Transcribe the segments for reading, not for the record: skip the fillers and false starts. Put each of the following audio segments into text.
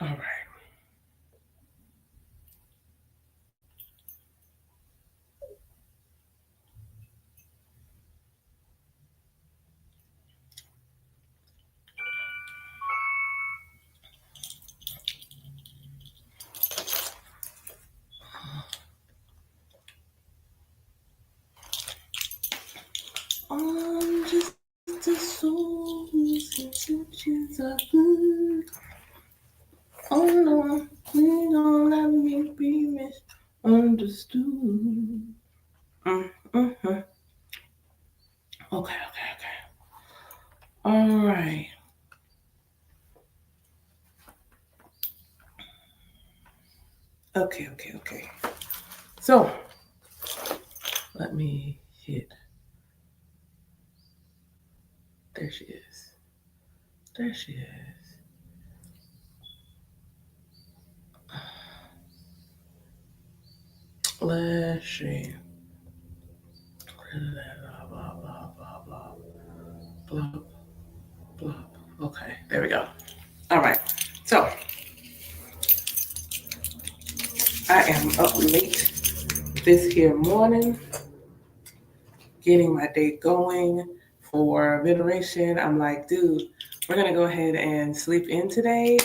All right. I'm just a soul whose intentions are good. Oh no, please don't let me be misunderstood. Mm-hmm. Okay. All right. Okay. So let me hit. There she is. There she is. Let's see. Blah, blah, blah, blah, blah, blah. Okay, there we go. All right. So I am up late this here morning, getting my day going for Veneration. I'm like, dude, we're gonna go ahead and sleep in today,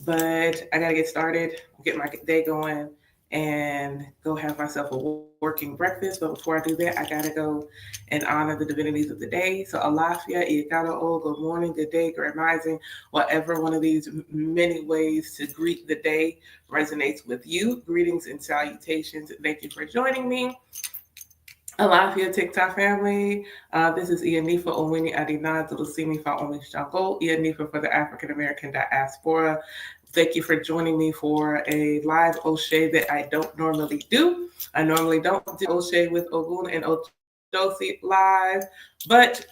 but I gotta get started, get my day going, and go have myself a working breakfast. But before I do that, I gotta go and honor the divinities of the day. So Alafia, Ikaro, good morning, good day, great rising, whatever one of these many ways to greet the day resonates with you. Greetings and salutations. Thank you for joining me. Alafia TikTok family. This is Ianifa Owinni Adina Dulusimi Faomi Shango, Ianifa for the African American diaspora. Thank you for joining me for a live O'Shea that I don't normally do. I normally don't do O'Shea with Ogun and Odosi live, but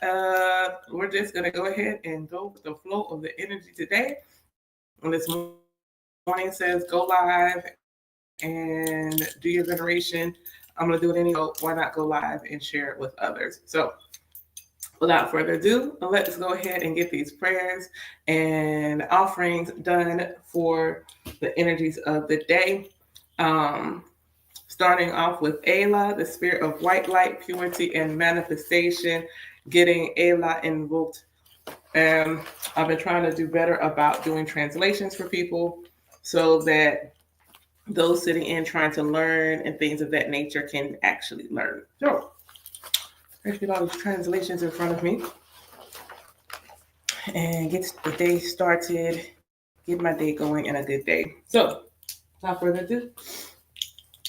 we're just going to go ahead and go with the flow of the energy today. And this morning says go live and do your veneration. I'm going to do it anyway. Why not go live and share it with others? So, without further ado, let's go ahead and get these prayers and offerings done for the energies of the day. Um, Starting off with Ayla, the spirit of white light, purity, and manifestation, getting Ayla invoked. And I've been trying to do better about doing translations for people so that those sitting in trying to learn and things of that nature can actually learn. So let's get all these translations in front of me and get the day started, get my day going and a good day. So without further ado,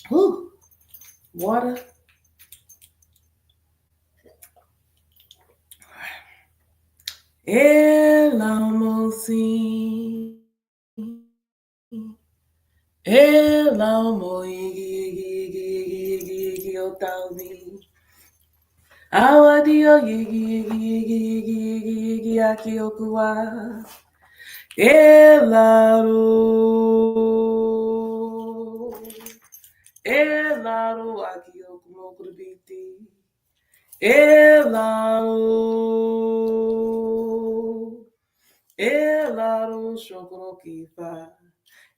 whew, water. El amo sim, el amo otami. Awadio akiokuwa. Elaro akiokumokurubiti. Elaro shokorokifa.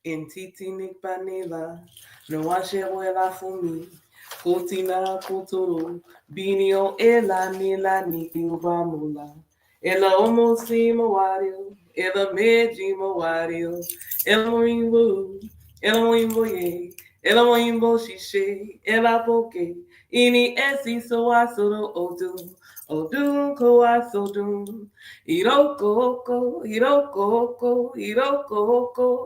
Intiti nikpanela. No ashebuela fumi. Kotina kotoro. Binio ela nila nikiubamula. Ela omosi mawario. Ela meji mawario. Ela moimbo. Ela moimbo ye. Ela moimbo shishe. Ela poke. Ini esi so asoro odum. Odum ko asodum. Iroko,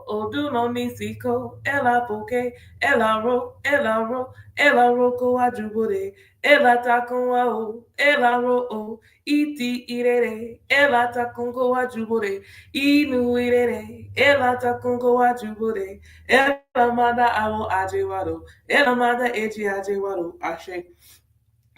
Odu no Nisiko, Ela Poke, Ela Ro, Ela Roko Ajubure, Ela Takunwa o, Ela Ro o, Iti Irere, Ela Takungo Ajubure, Inu Irere, Ela Takungo Ajubure, Ela Mada Awo Ajewaro, Ela Mada Eji Ajewaro, Ashe.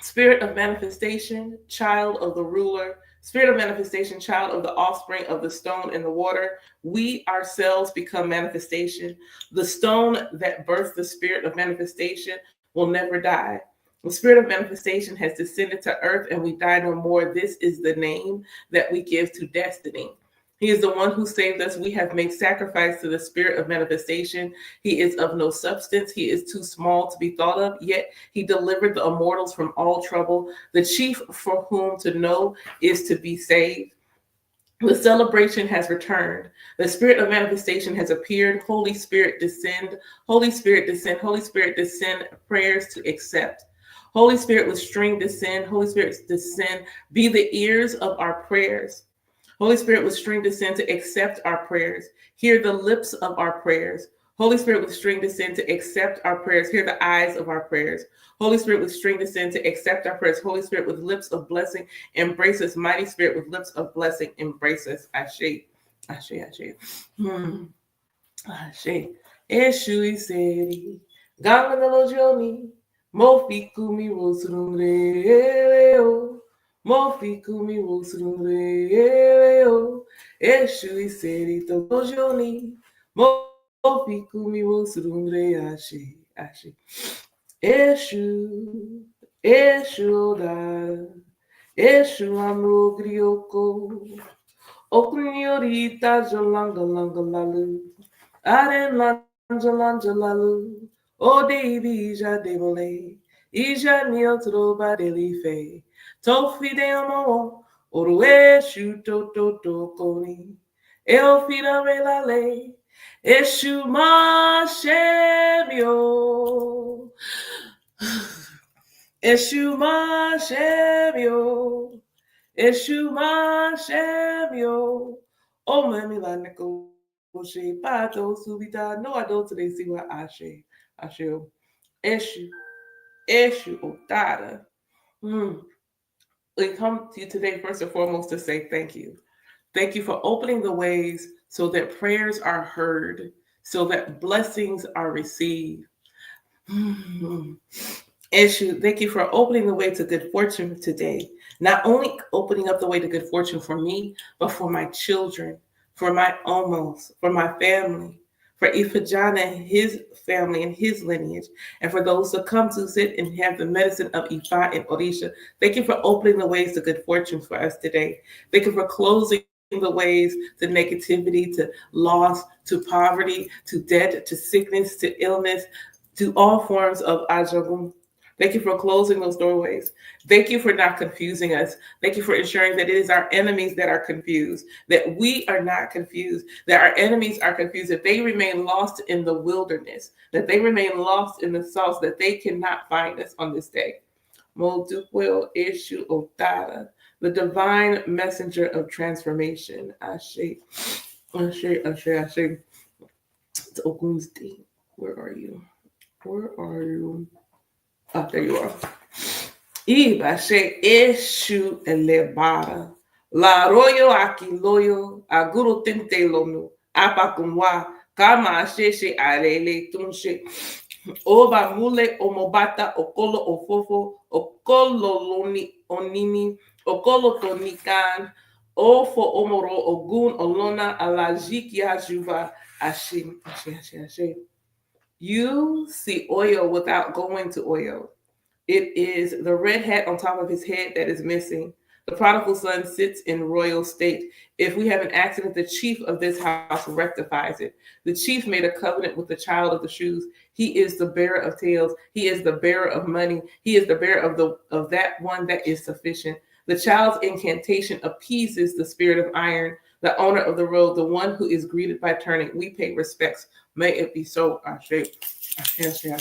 Spirit of manifestation, child of the ruler, spirit of manifestation, child of the offspring of the stone and the water. We ourselves become manifestation. The stone that birthed the spirit of manifestation will never die. The spirit of manifestation has descended to earth and we die no more. This is the name that we give to destiny. He is the one who saved us. We have made sacrifice to the spirit of manifestation. He is of no substance. He is too small to be thought of, yet he delivered the immortals from all trouble. The chief for whom to know is to be saved. The celebration has returned. The spirit of manifestation has appeared. Holy Spirit, descend. Holy Spirit, descend. Holy Spirit, descend. Prayers to accept. Holy Spirit with string descend. Holy Spirit, descend. Be the ears of our prayers. Holy Spirit with string descend to accept our prayers. Hear the lips of our prayers. Holy Spirit with string descend to accept our prayers. Hear the eyes of our prayers. Holy Spirit with string descend to accept our prayers. Holy Spirit with lips of blessing, embrace us. Mighty Spirit with lips of blessing, embrace us. Ashe. Ashe, ashe. Ashe. Eshu iseri. Ganga no joni. Mofi kumi wosurumre o. Mofi kumi wosurumre o. Eshu iseri to joni. Mofi kumi wosurumre ashe. Ashe. Eshu. Eshu da. Eshu amro grioko. Okunyorita jolanga langa lalu. Aren lanja lanja lalu. O devi ja devole. Ija niotro ba delife. Tofi de omo. Orue shu to koni. Eo fida relale. Eshu ma shemio. Eshu ma shemio. Eshu ma shemio. Oh, mami la neko she pato subita. No, I don't today see what Ashe. Ashe. Eshu. Eshu Otada. We come to you today first and foremost to say thank you. Thank you for opening the ways so that prayers are heard, so that blessings are received. Eshu, thank you for opening the way to good fortune today. Not only opening up the way to good fortune for me, but for my children, for my omos, for my family, for Ifajana and his family and his lineage, and for those to come to sit and have the medicine of Ifa and Orisha. Thank you for opening the ways to good fortune for us today. Thank you for closing the ways to negativity, to loss, to poverty, to debt, to sickness, to illness, to all forms of ajagun. Thank you for closing those doorways. Thank you for not confusing us. Thank you for ensuring that it is our enemies that are confused, that we are not confused, that our enemies are confused, that they remain lost in the wilderness, that they remain lost in the sauce, that they cannot find us on this day. Moldukwe Eshu Otada, the divine messenger of transformation. Ashe, Ashe, Ashe, Ashe. It's Ogun's day. Where are you? Where are you? Oh, there you are. Ibashe Eshu Elebara. La Royo Akiloyo, Aguru Tinte Lono, Apakumwa, Kama Asheshe Arele Tunshe. Oba Mule Omobata Okolo Ofofo, Okolo Loni Onini, Okolo Tonikan, Ofo Omoro Ogun Olona Alajiki Ajuva Ashe, Ashe, Ashe, Ashe. You see oil without going to oil. It is the red hat on top of his head that is missing. The prodigal son sits in royal state. If we have an accident, the chief of this house rectifies it. The chief made a covenant with the child of the shoes. He is the bearer of tales. He is the bearer of money. He is the bearer of that one that is sufficient. The child's incantation appeases the spirit of iron, the owner of the road, the one who is greeted by turning. We pay respects. May it be so. Ashe. Eshu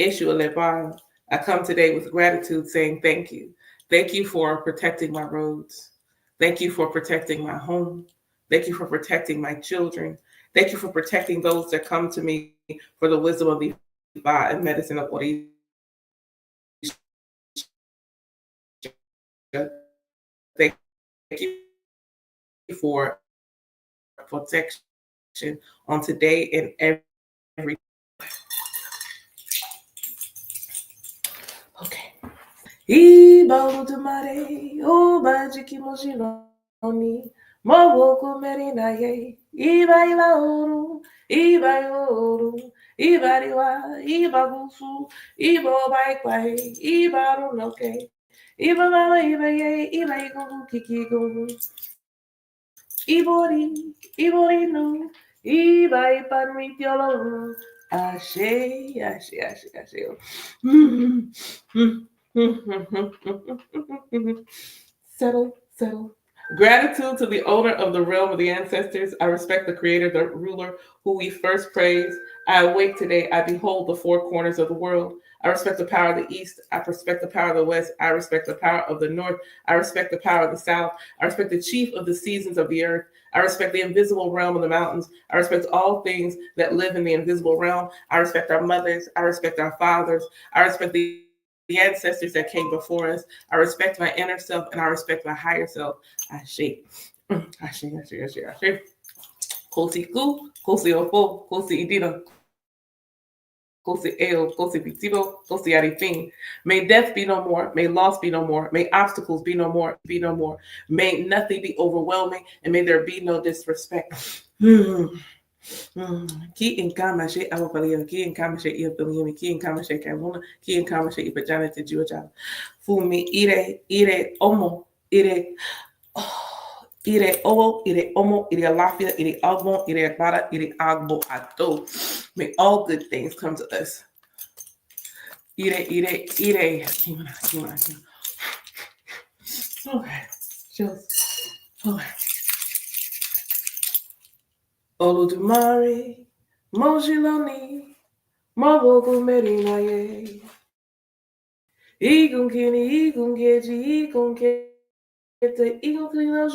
Alebara. I come today with gratitude saying thank you. Thank you for protecting my roads. Thank you for protecting my home. Thank you for protecting my children. Thank you for protecting those that come to me for the wisdom of the Ifa and medicine of Orisha. Thank you for protection on today and every. Okay. Iba utumare, oba jikimojinoni, mawoko merina ye, iba ila oru, iba riwa, iba gusu, iba baikwahe, iba runoke, Iba mama iba ye iba igugu kiki gugu. Ibori ibori no iba ipan mitiolo. Ashe ashe ashe ashe. Settle, settle. Gratitude to the owner of the realm of the ancestors. I respect the creator, the ruler who we first praise. I awake today. I behold the four corners of the world. I respect the power of the east. I respect the power of the west. I respect the power of the north. I respect the power of the south. I respect the chief of the seasons of the earth. I respect the invisible realm of the mountains. I respect all things that live in the invisible realm. I respect our mothers. I respect our fathers. I respect the ancestors that came before us. I respect my inner self and I respect my higher self. Ashe. Ashe, ashe, ashe, ashe. Kosi ku, kosi ofo, kosi idina, kosi eo, kosi vitivo, kosi arifin. May death be no more. May loss be no more. May obstacles be no more. May defeat be no more. May nothing be overwhelming. And may there be no disrespect. Ki in kama she awapalia, ki in kama she iapiliumi, ki in kama she kamuna, ki in kama she ipajana te juaja. Fumi ire omo, ire owo, ire omo, ire alafia, ire agbo, ire agbada, ire agbo ato. May all good things come to us. Ire. Kimana, kimana, kimana. Okay, just, okay. Oludumare, Mojiloni, Mabogu Merinaye. Igunkini, Igungeji, Igunkete, Igunkino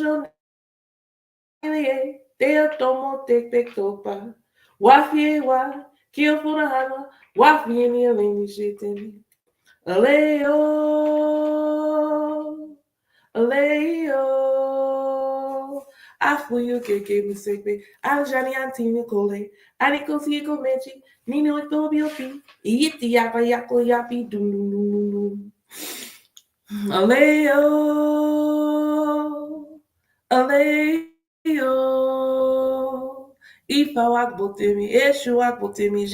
Jonie, Dea Tomo Tekpektopa, Wafie wa, Kiofuna Hama, Wafie ni Aleni Shitemi. Aleo, Aleo. Afuyu keke musekbe, Aljani Antini Kole, Anikosi Komechi, Nino Tobiopi, Yiti Yapa Yako Yapi, Dum Dum Dum Dum Dum. Aleo, Aleo. Ifa wakbotemi, Eshu wakbotemi,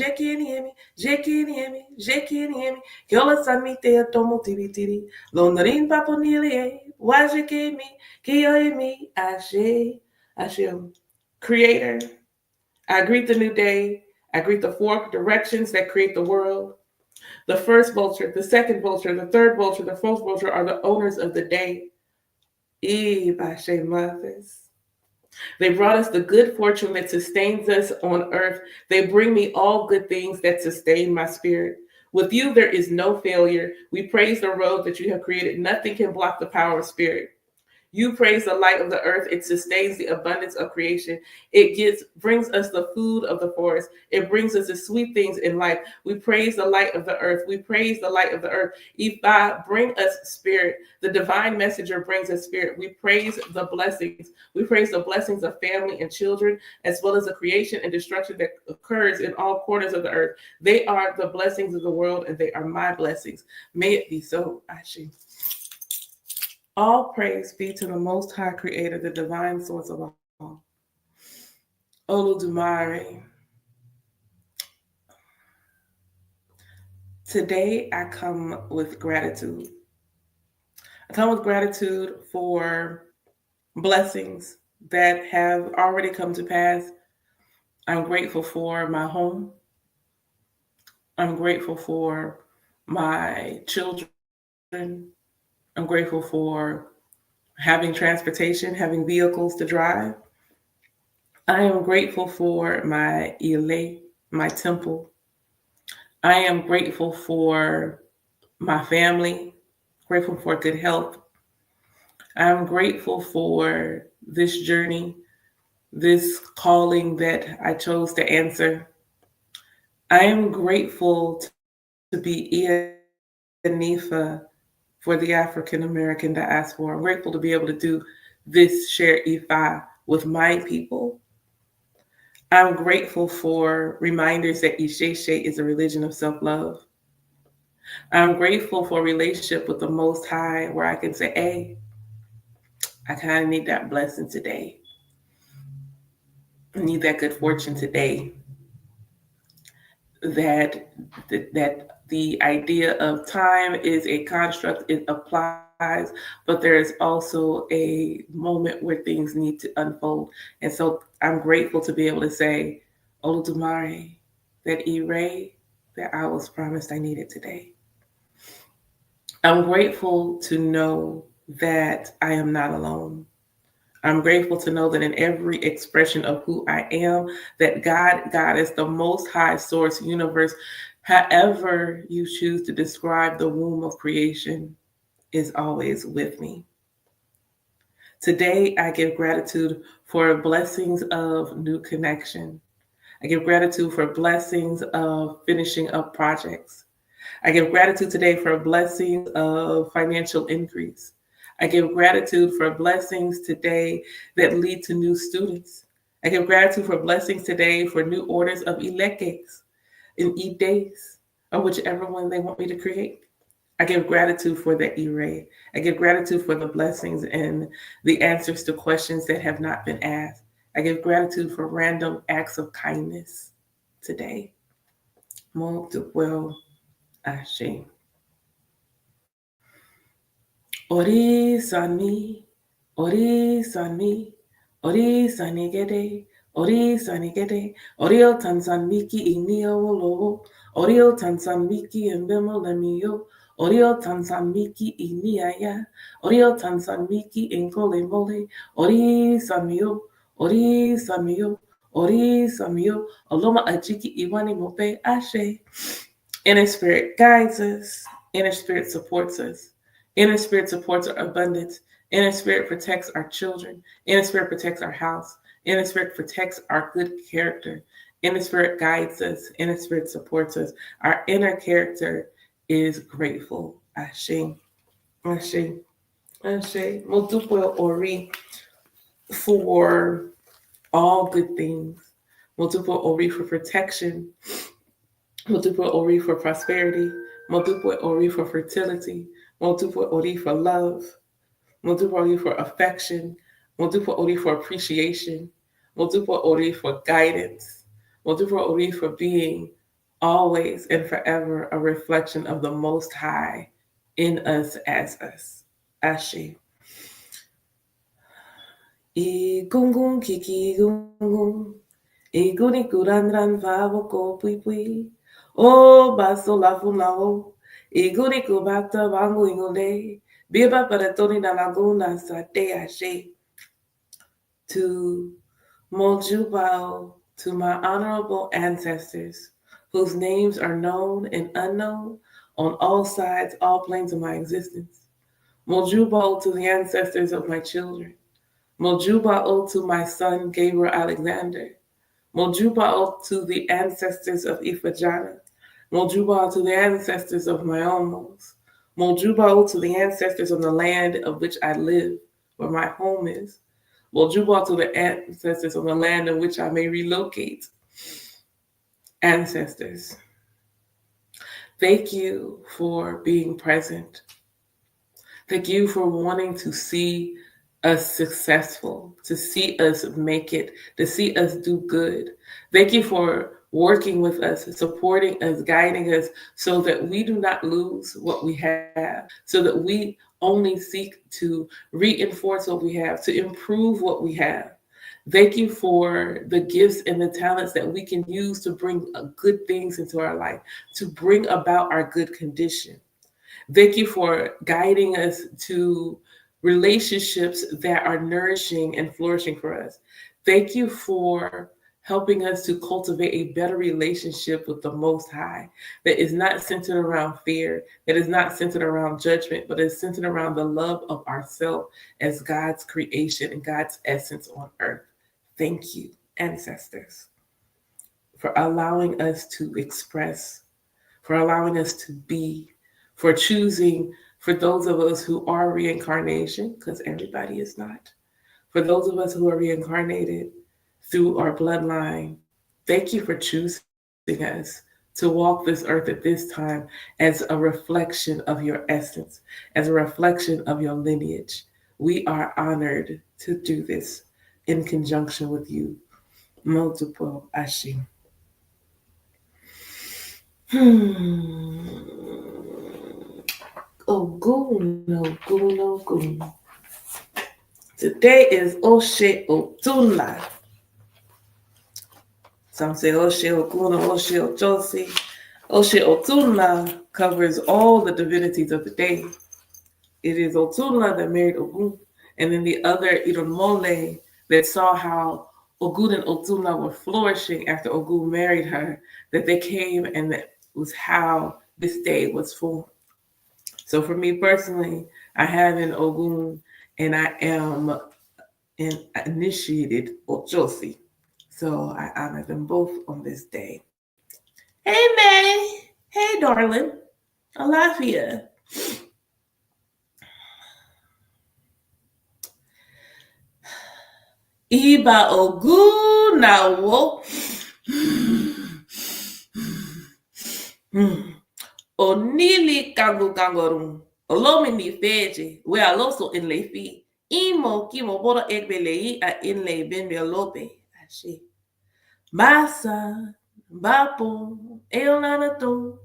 Jekiniemi, Kyola Samite Atomo Tiri Tiri, Londarin Paponilie, Wajekemi, Kiyoemi, Ashe. Creator, I greet the new day. I greet the four directions that create the world. The first vulture, the second vulture, the third vulture, the fourth vulture are the owners of the day. Ashe mothers. They brought us the good fortune that sustains us on earth. They bring me all good things that sustain my spirit. With you, there is no failure. We praise the road that you have created. Nothing can block the power of spirit. You praise the light of the earth. It sustains the abundance of creation. It brings us the food of the forest. It brings us the sweet things in life. We praise the light of the earth. We praise the light of the earth. Ifa, bring us spirit. The divine messenger brings us spirit. We praise the blessings. We praise the blessings of family and children, as well as the creation and destruction that occurs in all corners of the earth. They are the blessings of the world, and they are my blessings. May it be so, Ashe. All praise be to the Most High Creator, the divine source of all. Oludumare. Today I come with gratitude. I come with gratitude for blessings that have already come to pass. I'm grateful for my home. I'm grateful for my children. I'm grateful for having transportation, having vehicles to drive. I am grateful for my ile, my temple. I am grateful for my family, grateful for good health. I'm grateful for this journey, this calling that I chose to answer. I am grateful to be Ianifa for the African American diaspora. I'm grateful to be able to do this share Ifa with my people. I'm grateful for reminders that Isheshe is a religion of self-love. I'm grateful for a relationship with the Most High where I can say, hey, I kind of need that blessing today. I need that good fortune today. That the idea of time is a construct. It applies but there is also a moment where things need to unfold. And so I'm grateful to be able to say, Oludumare, that E-Ray that I was promised I needed today. I'm grateful to know that I am not alone. I'm grateful to know that in every expression of who I am, that God is the most high source universe, however you choose to describe the womb of creation, is always with me. Today, I give gratitude for blessings of new connection. I give gratitude for blessings of finishing up projects. I give gratitude today for blessings of financial increase. I give gratitude for blessings today that lead to new students. I give gratitude for blessings today for new orders of eleques and e-days, or whichever one they want me to create. I give gratitude for the E-Ray. I give gratitude for the blessings and the answers to questions that have not been asked. I give gratitude for random acts of kindness today. Muito well, Ashe. Ori sani, ori sani, ori sani gede, orio tansan miki inio lo, orio tansan miki embemo lemio, orio tansan miki iniaya, orio tansan miki inkole mole, ori samio, oloma ajiki iwani mope ashe. Inner spirit guides us, inner spirit supports us. Inner spirit supports our abundance. Inner spirit protects our children. Inner spirit protects our house. Inner spirit protects our good character. Inner spirit guides us. Inner spirit supports us. Our inner character is grateful. Ashe. Ashe. Ashe. Multiple ori for all good things. Multiple ori for protection. Multiple ori for prosperity. Multiple ori for fertility. Multiple ori for love. Multiple ori for affection. Multiple ori for appreciation. Multiple ori for guidance. Multiple ori for being always and forever a reflection of the Most High in us as us. Ashe. I gungun kiki gungun. I guni kuran ran favo ko pui pui. O baso la funao. I guni kubata bangu ingole. Biba para toni na laguna sa te ashe. To Mojubao, to my honorable ancestors, whose names are known and unknown on all sides, all planes of my existence. Mojubao to the ancestors of my children. Mojubao to my son Gabriel Alexander. Mojubao to the ancestors of Ifajana. Mojubao to the ancestors of my Omos. Mojubao to the ancestors of the land of which I live, where my home is. Mojubao to the ancestors of the land in which I may relocate. Ancestors, thank you for being present. Thank you for wanting to see us successful, to see us make it, to see us do good. Thank you for working with us, supporting us, guiding us so that we do not lose what we have, so that we only seek to reinforce what we have, to improve what we have. Thank you for the gifts and the talents that we can use to bring good things into our life, to bring about our good condition. Thank you for guiding us to relationships that are nourishing and flourishing for us. Thank you for helping us to cultivate a better relationship with the Most High that is not centered around fear, that is not centered around judgment, but is centered around the love of ourselves as God's creation and God's essence on earth. Thank you, ancestors, for allowing us to express, for allowing us to be, for choosing, for those of us who are reincarnation, because everybody is not, for those of us who are reincarnated through our bloodline, thank you for choosing us to walk this earth at this time as a reflection of your essence, as a reflection of your lineage. We are honored to do this in conjunction with you. Multiple Ashi. Ogun, Ogun, Ogun. Today is Oshe Otunla. Some say Oshe Ogun or Oshe Ojosi. Oshe Otunla covers all the divinities of the day. It is Otunla that married Ogun, and then the other Irunmole that saw how Ogun and Otunla were flourishing after Ogun married her, that they came and that was how this day was formed. So for me personally, I have an Ogun and I am an initiated Ojosi. So I honor them both on this day. Hey, May. Hey, darling. Alafia. Iba Ogun Nawo. Onili Kangu Kangorum. Olomi ni feje. We are also in Lefi. Imo Kimo Bora Egbelei a inlay Ben Melope. Ashe. Masa. Bapo. Eolanato.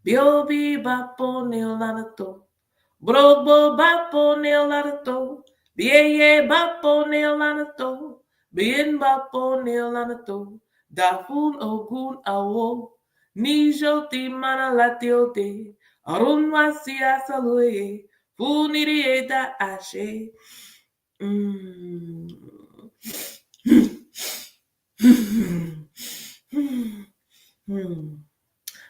Biobi Bapo Neolanato. Brobo Bapo Neolanato. Bieye Bapo Neolanato. Bien Bapo Neolanato. Dafun Ogun Awo. Nijo Timana Latiote. Arunwa Sia Salue. Funirieta Ashe.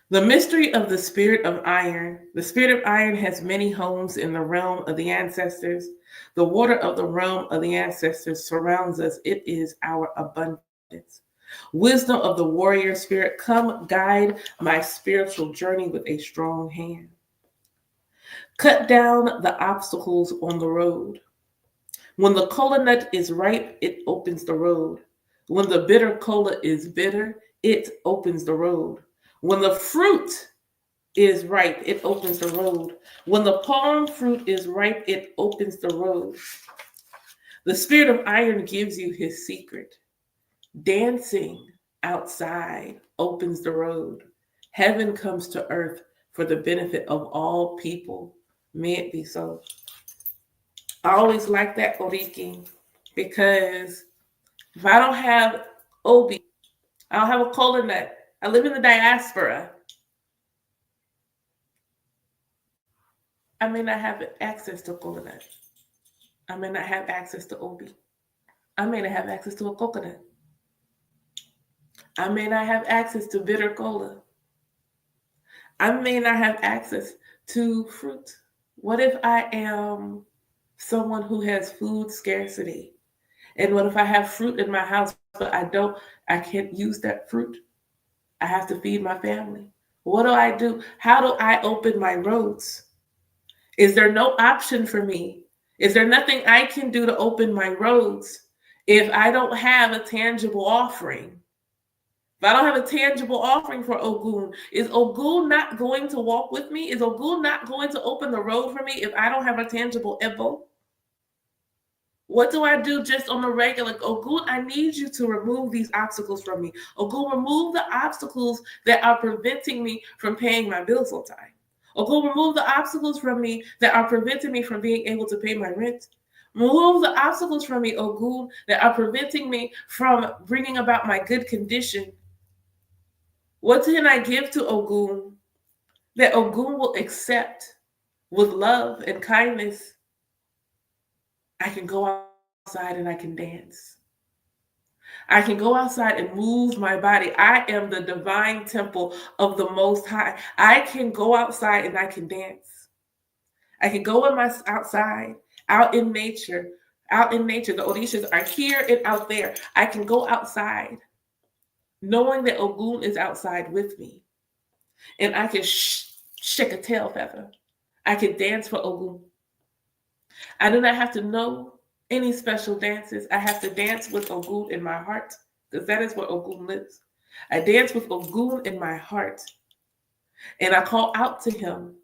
The mystery of the spirit of iron. The spirit of iron has many homes in the realm of the ancestors. The water of the realm of the ancestors surrounds us. It is our abundance. Wisdom of the warrior spirit, come guide my spiritual journey with a strong hand. Cut down the obstacles on the road. When the cola nut is ripe, it opens the road. When the bitter cola is bitter, it opens the road. When the fruit is ripe, it opens the road. When the palm fruit is ripe, it opens the road. The spirit of iron gives you his secret. Dancing outside opens the road. Heaven comes to earth for the benefit of all people. May it be so. I always like that Oriki because if I don't have Obi, I don't have a cola nut. I live in the diaspora. I may not have access to cola nut. I may not have access to Obi. I may not have access to a coconut. I may not have access to bitter cola. I may not have access to fruit. What if I am someone who has food scarcity? And what if I have fruit in my house, but I can't use that fruit? I have to feed my family. What do I do? How do I open my roads? Is there no option for me? Is there nothing I can do to open my roads if I don't have a tangible offering? If I don't have a tangible offering for Ogun, is Ogun not going to walk with me? Is Ogun not going to open the road for me if I don't have a tangible Ebo? What do I do just on the regular? Ogun, I need you to remove these obstacles from me. Ogun, remove the obstacles that are preventing me from paying my bills on time. Ogun, remove the obstacles from me that are preventing me from being able to pay my rent. Remove the obstacles from me, Ogun, that are preventing me from bringing about my good condition. What can I give to Ogun that Ogun will accept with love and kindness? I can go outside and I can dance. I can go outside and move my body. I am the divine temple of the Most High. I can go outside and I can dance. I can go outside, out in nature. Out in nature. The Orishas are here and out there. I can go outside knowing that Ogun is outside with me. And I can shake a tail feather. I can dance for Ogun. I do not have to know any special dances. I have to dance with Ogun in my heart because that is where Ogun lives. I dance with Ogun in my heart and I call out to him.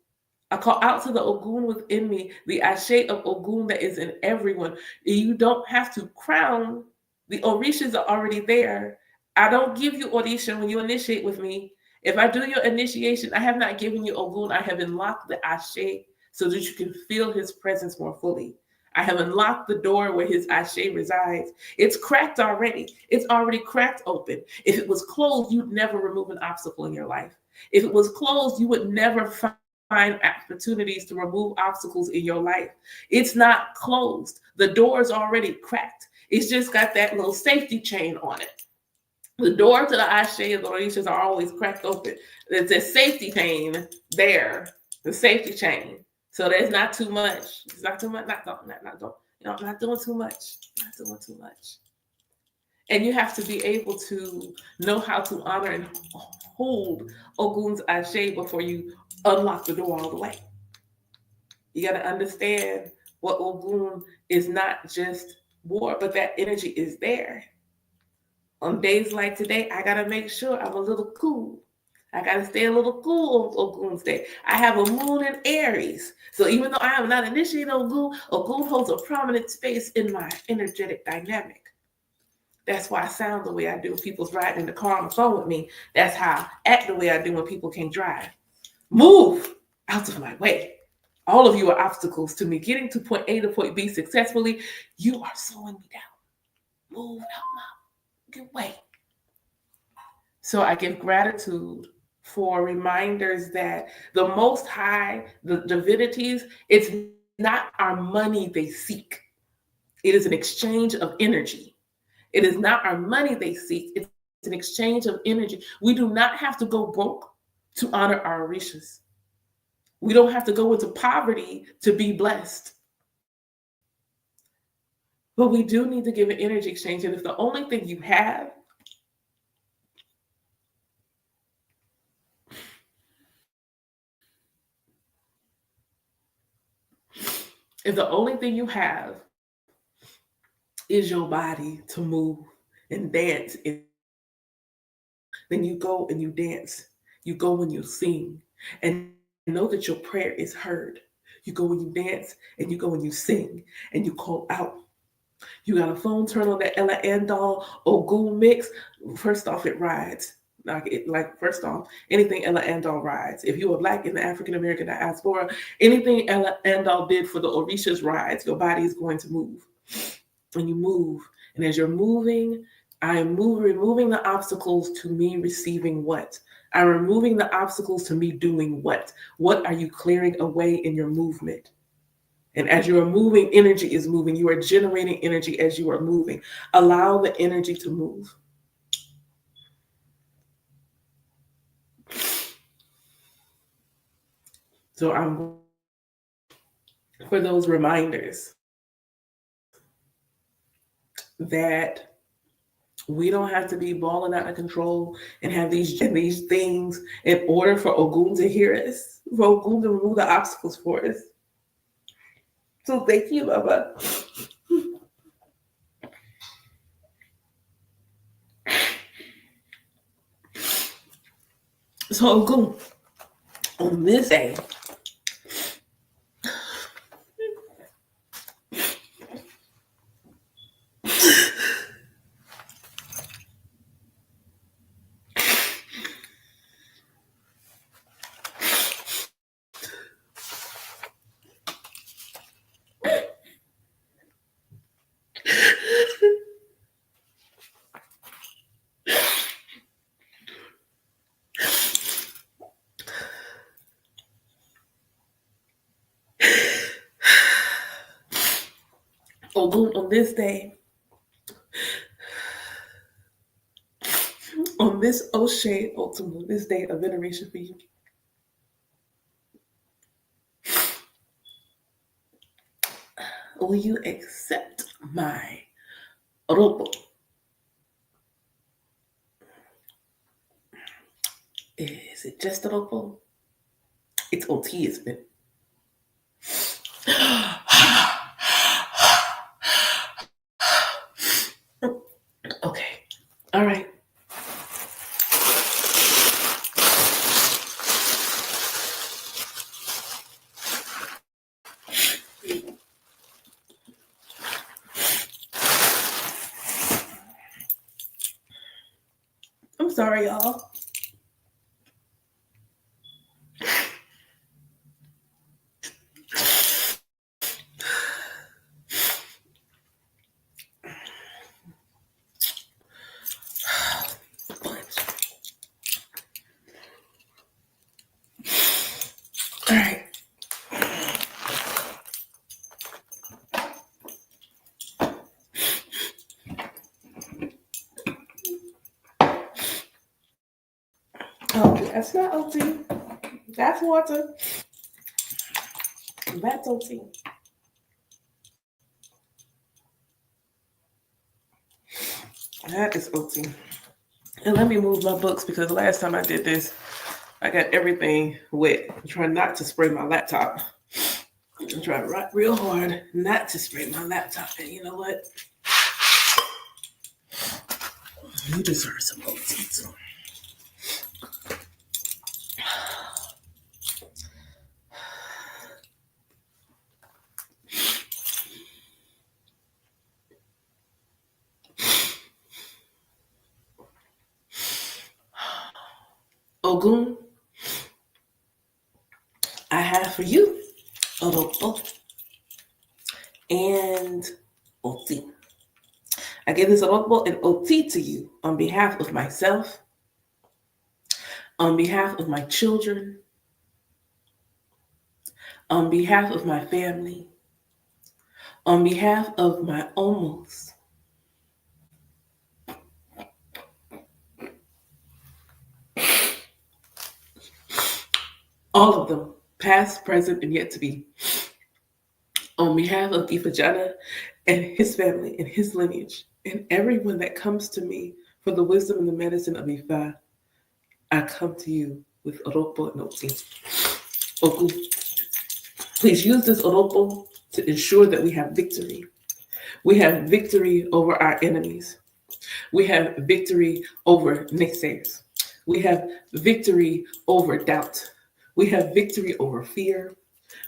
I call out to the Ogun within me, the Ashe of Ogun that is in everyone. You don't have to crown. The Orishas are already there. I don't give you Orisha when you initiate with me. If I do your initiation, I have not given you Ogun. I have unlocked the Ashe so that you can feel his presence more fully. I have unlocked the door where his Ashe resides. It's cracked already. It's already cracked open. If it was closed, you'd never remove an obstacle in your life. If it was closed, you would never find opportunities to remove obstacles in your life. It's not closed. The door is already cracked. It's just got that little safety chain on it. The door to the Ashe and the Orishas are always cracked open. There's a safety chain there, the safety chain. So there's not too much. It's not too much. Not doing too much. Not doing too much. And you have to be able to know how to honor and hold Ogun's Ashe before you unlock the door all the way. You got to understand what Ogun is not just war, but that energy is there. On days like today, I got to make sure I'm a little cool. I got to stay a little cool on Ogun's day. I have a moon in Aries. So even though I am not initiating Ogun, Ogun holds a prominent space in my energetic dynamic. That's why I sound the way I do. People's riding in the car on the phone with me. That's how I act the way I do when people can't drive. Move out of my way. All of you are obstacles to me getting to point A to point B successfully. You are slowing me down. Move out my way. So I give gratitude for reminders that the Most High, the divinities, it's not our money they seek. It is an exchange of energy. It is not our money they seek. It's an exchange of energy. We do not have to go broke to honor our Orishas. We don't have to go into poverty to be blessed. But we do need to give an energy exchange. And if the only thing you have is your body to move and dance, then you go and you dance. You go and you sing. And know that your prayer is heard. You go and you dance, and you go and you sing, and you call out. You got a phone, turn on that Ella Andal Ogun mix. First off, it rides. First off, anything Ella Andal rides. If you are Black in the African American diaspora, anything Ella Andal did for the Orishas rides. Your body is going to move. And you move. And as you're moving, I am removing the obstacles to me receiving what? I'm removing the obstacles to me doing what? What are you clearing away in your movement? And as you are moving, energy is moving. You are generating energy as you are moving. Allow the energy to move. So I'm for those reminders that we don't have to be balling out of control and have these things in order for Ogun to hear us, for Ogun to remove the obstacles for us. So thank you, Baba. So Ogun, on this day, Ogun, on this day, on this Oshe Ultimate, this day of veneration for you, will you accept my robo? Is it just a robo? It's OT, isn't it? Okay. All right. I'm sorry, y'all. Oh, that's not OT. That's water. That's OT. That is OT. And let me move my books because last time I did this, I got everything wet. I'm trying not to spray my laptop. I'm trying real hard not to spray my laptop. And you know what? You deserve some OT too. Ogun, I have for you Oropo and Oti. I give this Oropo and Oti to you on behalf of myself, on behalf of my children, on behalf of my family, on behalf of my almost. All of them, past, present, and yet to be. On behalf of Ifajana and his family and his lineage, and everyone that comes to me for the wisdom and the medicine of Ifa, I come to you with Oropo and Oti. Oku, please use this Oropo to ensure that we have victory. We have victory over our enemies. We have victory over naysayers. We have victory over doubt. We have victory over fear.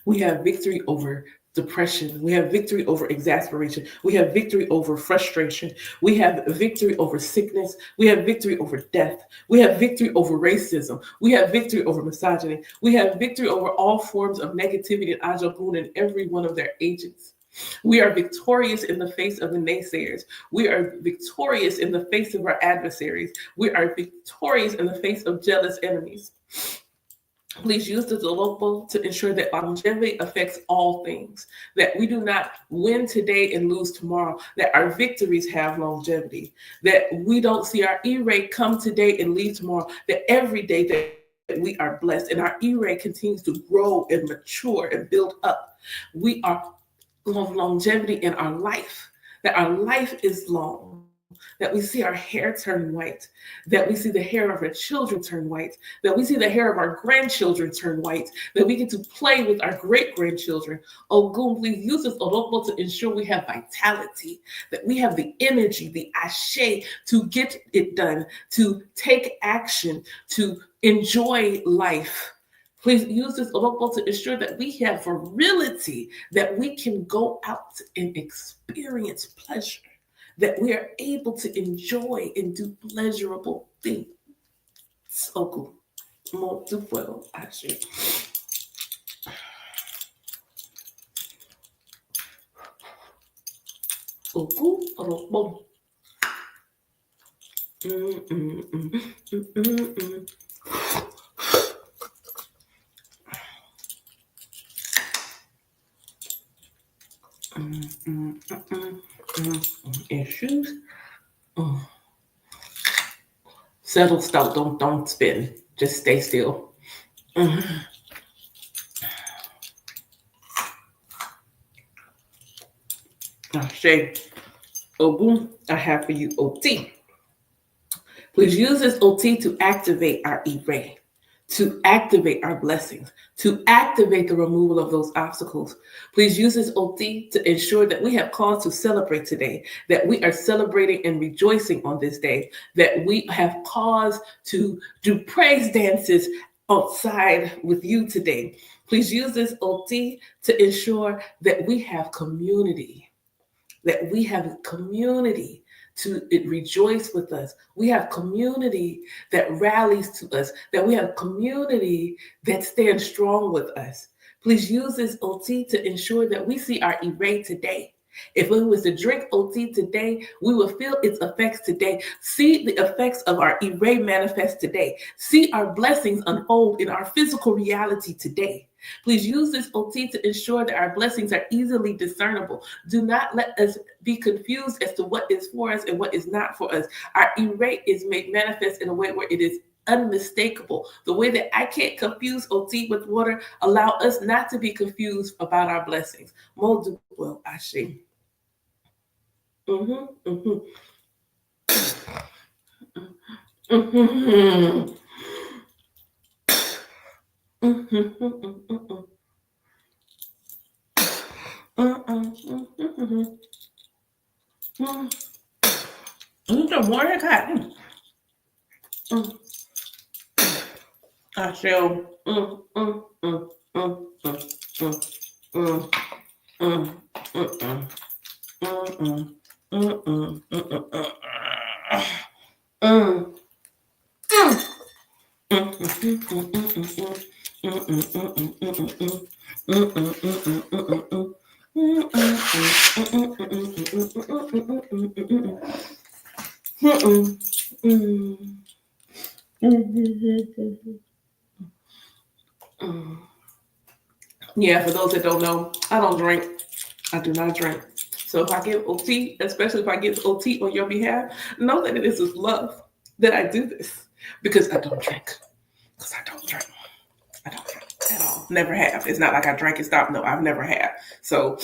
We have victory over depression. We have victory over exasperation. We have victory over frustration. We have victory over sickness. We have victory over death. We have victory over racism. We have victory over misogyny. We have victory over all forms of negativity and Ajapun and every one of their agents. We are victorious in the face of the naysayers. We are victorious in the face of our adversaries. We are victorious in the face of jealous enemies. Please use the Zolopo to ensure that longevity affects all things, that we do not win today and lose tomorrow, that our victories have longevity, that we don't see our E-rate come today and leave tomorrow, that every day that we are blessed and our E-rate continues to grow and mature and build up. We are of longevity in our life, that our life is long, that we see our hair turn white, that we see the hair of our children turn white, that we see the hair of our grandchildren turn white, that we get to play with our great-grandchildren. Ogun, please use this Oropo to ensure we have vitality, that we have the energy, the ashe to get it done, to take action, to enjoy life. Please use this Oropo to ensure that we have virility, that we can go out and experience pleasure, that we are able to enjoy and do pleasurable things. Oku, muito well, actually. Oku, Oropo. Issues. Settle, stop, don't spin. Just stay still. Shay, Ogun, I have for you OT. Please use this OT to activate our E-ray, to activate our blessings, to activate the removal of those obstacles. Please use this OT to ensure that we have cause to celebrate today, that we are celebrating and rejoicing on this day, that we have cause to do praise dances outside with you today. Please use this OT to ensure that we have community, that we have community to rejoice with us. We have community that rallies to us, that we have community that stands strong with us. Please use this OT to ensure that we see our E-ray today. If we was to drink OT today, we will feel its effects today. See the effects of our E-ray manifest today. See our blessings unfold in our physical reality today. Please use this OT to ensure that our blessings are easily discernible. Do not let us be confused as to what is for us and what is not for us. Our E-rate is made manifest in a way where it is unmistakable. The way that I can't confuse OT with water, allow us not to be confused about our blessings. Moldu well, Ashe. Mm-hmm, mm-hmm. Mm-hmm. Mm-hmm. Mm-hmm. Mm-hmm. Mm-hmm. Mm-hmm. More cotton. I feel. Mm, mm, mm, mm, mm, mm, mm, Yeah, for those that don't know, I don't drink. I do not drink. So if I give OT, especially if I give OT on your behalf, know that it is with love that I do this because I don't drink. Because I don't drink. I don't drink at all. Never have. It's not like I drank and stopped. No, I've never have. So,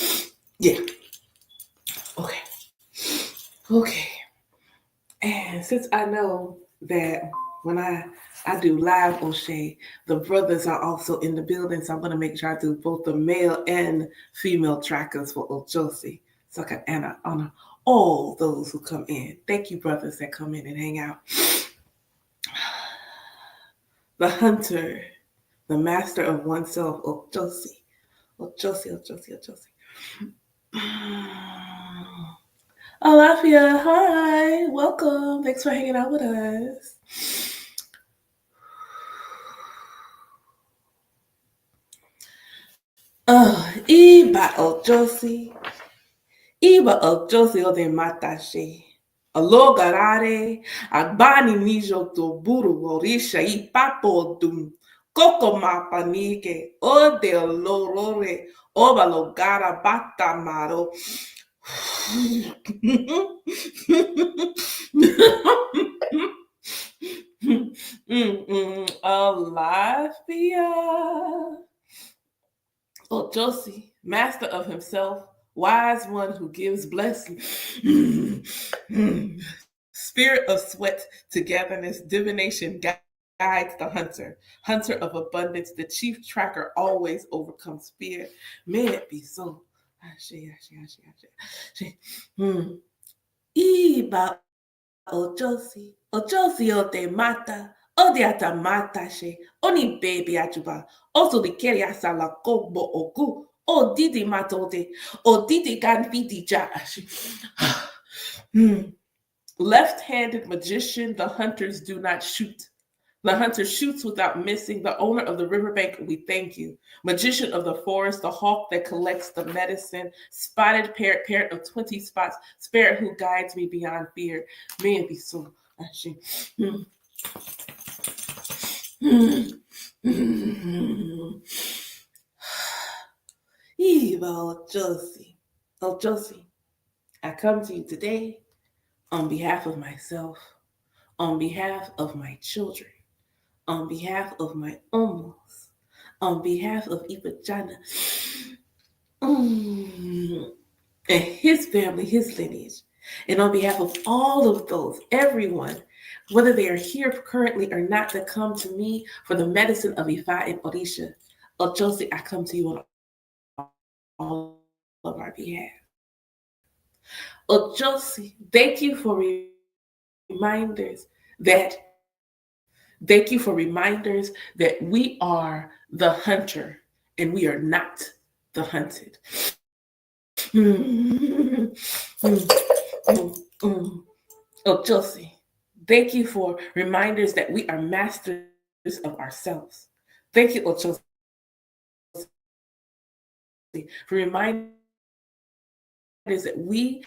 yeah. Okay. Okay. And since I know that when I do live O'Shea, the brothers are also in the building, so I'm going to make sure I do both the male and female trackers for Ochosi, so I can honor all those who come in. Thank you, brothers that come in and hang out. The hunter, the master of oneself, Ochosi, Ochosi, Ochosi, Ochosi. Alafia, hi, welcome. Thanks for hanging out with us. Iba Ochosi, Iba Ochosi o de Matashe. Alogarare, Agbani Nijo to Buru Orisha, Ipapo dum, Coco Mapanike, O de Lorore, Obalogara Batamaro. Alafia. Josie, master of himself, wise one who gives blessing. Spirit of sweat, togetherness, divination guides the hunter. Hunter of abundance, the chief tracker always overcomes fear. May it be so. Iba Josie, Josie o te mata. Odiata matashe, oni baby ajuba, also the keria sala kobo oku, o didi matote, o didi ganfiti jash. Left-handed magician, the hunters do not shoot. The hunter shoots without missing. The owner of the riverbank, we thank you. Magician of the forest, the hawk that collects the medicine. Spotted parrot of 20 spots. Spirit who guides me beyond fear. May it be so. Eva Josie. Oh, Josie, I come to you today on behalf of myself, on behalf of my children, on behalf of my omos, on behalf of Ibajana, and his family, his lineage, and on behalf of all of those, everyone, whether they are here currently or not, that come to me for the medicine of Ifa and Orisha. Ochosi, I come to you on all of our behalf. Ochosi, thank you for reminders that we are the hunter and we are not the hunted. Oh, Chelsea, thank you for reminders that we are masters of ourselves. Thank you, oh, Chelsea, for reminders that we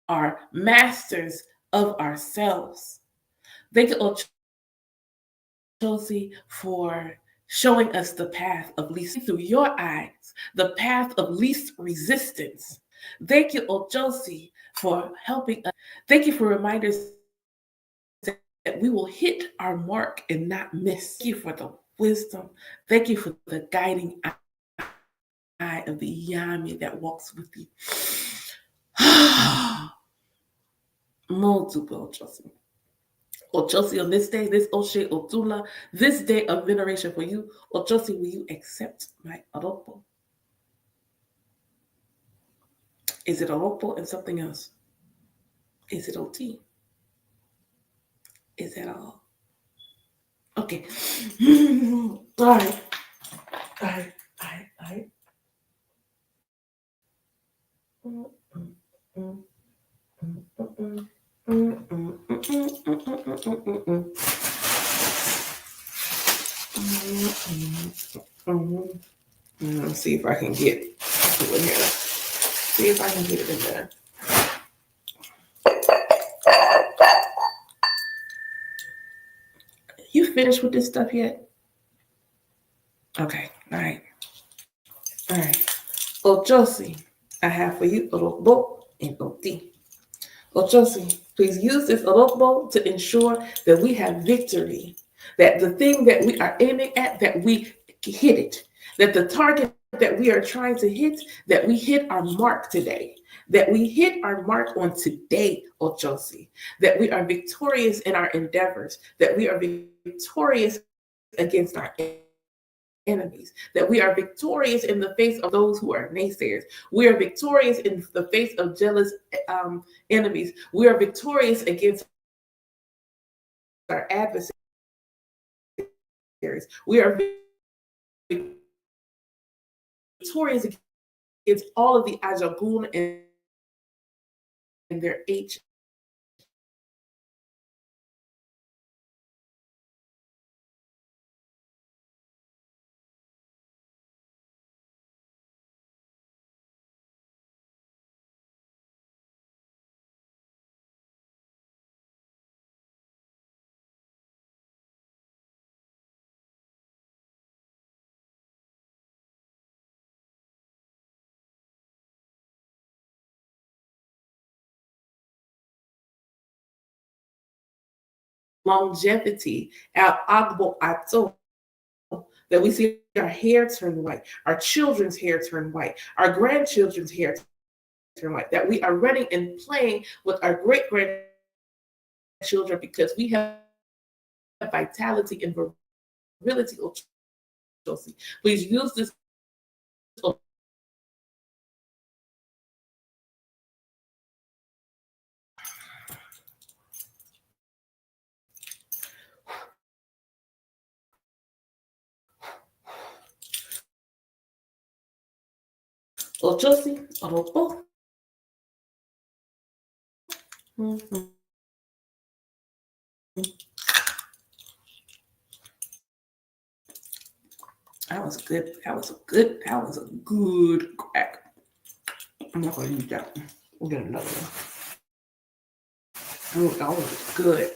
are masters of ourselves. Thank you, oh, Chelsea, for showing us the path of least through your eyes, the path of least resistance. Thank you, oh, Chelsea, for helping us. Thank you for reminders we will hit our mark and not miss. Thank you for the wisdom. Thank you for the guiding eye of the Yami that walks with you. Multiple Chelsea. Or Chelsea, on this day, this Oshe Otula, this day of veneration for you, or Chelsea, will you accept my Oropo? Is it Oropo and something else? Is it OT? Is that all? Okay. All right. All right. All right. Let's see if I can get it in here. See if I can get it in there. You finished with this stuff yet? Okay. All right. All right. Ochosi, I have for you Orobo and Oti. Ochosi, please use this Orobo to ensure that we have victory. That the thing that we are aiming at, that we hit it. That the target that we are trying to hit, that we hit our mark today. That we hit our mark on today, Ochosi. That we are victorious in our endeavors. That we are victorious against our enemies, that we are victorious in the face of those who are naysayers. We are victorious in the face of jealous enemies. We are victorious against our adversaries. We are victorious against all of the Ajagun and their H. Longevity, our Agbo Ato, that we see our hair turn white, our children's hair turn white, our grandchildren's hair turn white, that we are running and playing with our great grandchildren because we have vitality and virility. Please use this Ochosi Oropo. That was good. That was a good crack. I'm not gonna use that one. We'll get another one. Oh, that was good.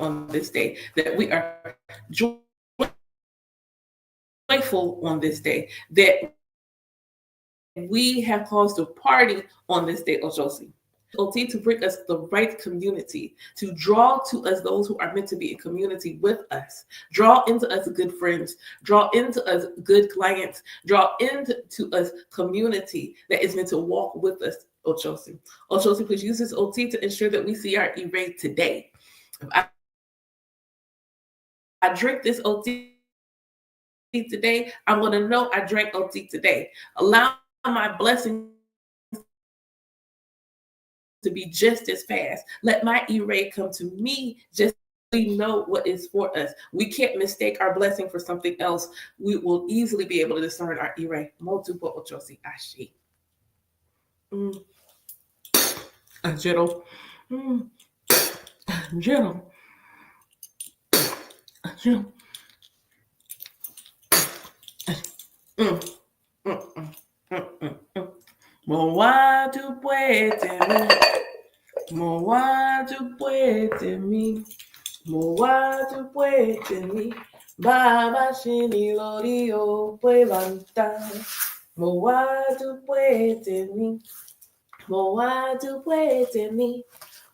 On this day, that we are joyful on this day, that we have caused a party on this day, Ojosi. OT to bring us the right community, to draw to us those who are meant to be in community with us, draw into us good friends, draw into us good clients, draw into us community that is meant to walk with us, Ochosi. Ochosi, please use this OT to ensure that we see our E-Ray today. If I drink this OT today, I'm going to know I drank OT today. Allow my blessing to be just as fast. Let my E-Ray come to me just so we know what is for us. We can't mistake our blessing for something else. We will easily be able to discern our E-Ray. Multiple Ochosi Ashi. Jero. Jero. Jero. Mm, mm, mm, mm, mm, mm. Moa tu puede mi, moa tu puede mi, moa tu puede mi. Baba shini lorio puevanta, moa tu puede mi, moa tu puede mi,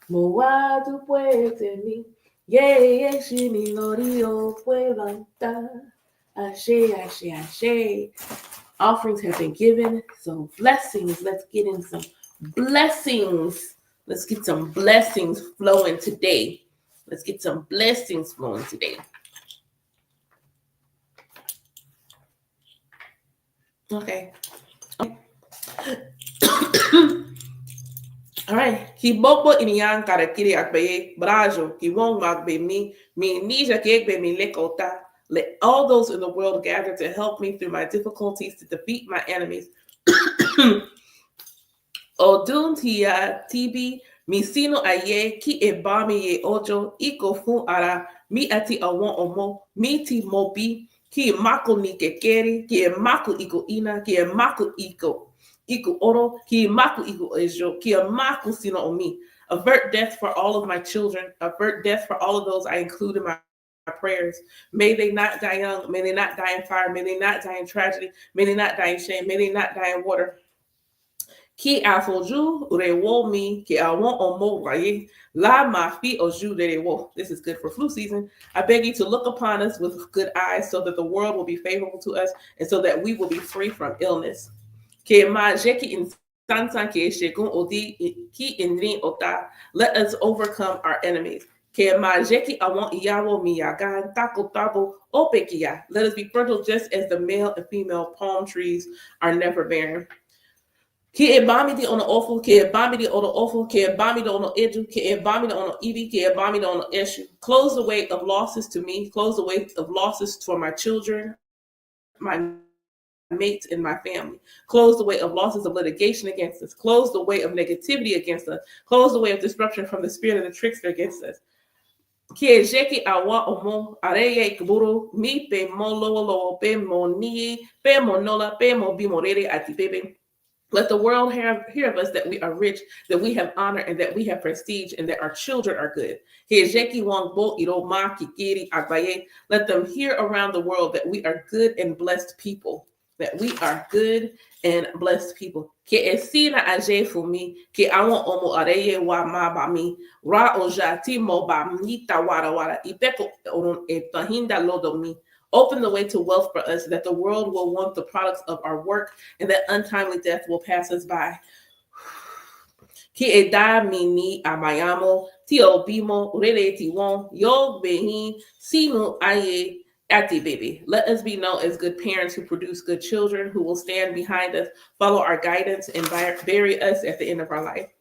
moa tu puede mi. Yeah, shini lorio puevanta. Ashe, ashe, ashe. Offerings have been given. So blessings. Let's get in some blessings. Let's get some blessings flowing today. Let's get some blessings flowing today. Okay. All right. Ki bobo iniyan kara kiri akbeye brajo ki wong magbe mi nija kegbe mi lekota. Let all those in the world gather to help me through my difficulties to defeat my enemies. Odun tia tibi misino aye ki e bami ye ojo iko fun ara mi ati awon omo mi ti mobi ki mako ni kekeri ki e mako iko ina ki e mako iko oro ki mako iko ejo ki e mako sino omi. Avert death for all of my children. Avert death for all of those I include in my prayers. May they not die young. May they not die in fire. May they not die in tragedy. May they not die in shame. May they not die in water. Ki afoju rewo mi ki awon omo waye la ma fi oju rewo. This is good for flu season. I beg you to look upon us with good eyes so that the world will be favorable to us and so that we will be free from illness. Ki ma jeki in sansan ki shegun odi ki inri ota. Let us overcome our enemies. Ke ma jeki awon iyawo mi yagan tako tabo opekia. Let us be fertile just as the male and female palm trees are never barren. Ki e bami di ono awful, ki e bami di ono awful, ki e bami di ono edu, ki e bami di ono ibi, ki e bami di ono eshu. Close the way of losses to me, close the way of losses for my children, my mates, and my family. Close the way of losses of litigation against us. Close the way of negativity against us. Close the way of disruption from the spirit of the trickster against us. Ki e jeki awa omo areye kuburu mi pe mo lo pe mo ni pe mo nola pe mo bimorere ati bebe. Let the world hear of us that we are rich, that we have honor, and that we have prestige, and that our children are good. Let them hear around the world that we are good and blessed people. That we are good and blessed people. Que esina aje fumi, que awon omo areye wa ma ba mi, ra ojati mo ba mita wara wara, ibeko oron etahinda lodo mi. Open the way to wealth for us, that the world will want the products of our work, and that untimely death will pass us by. Ki eda mini amayamo, ti obimo, rele ti won, yo behin, sinu aye, ati baby. Let us be known as good parents who produce good children, who will stand behind us, follow our guidance, and bury us at the end of our life.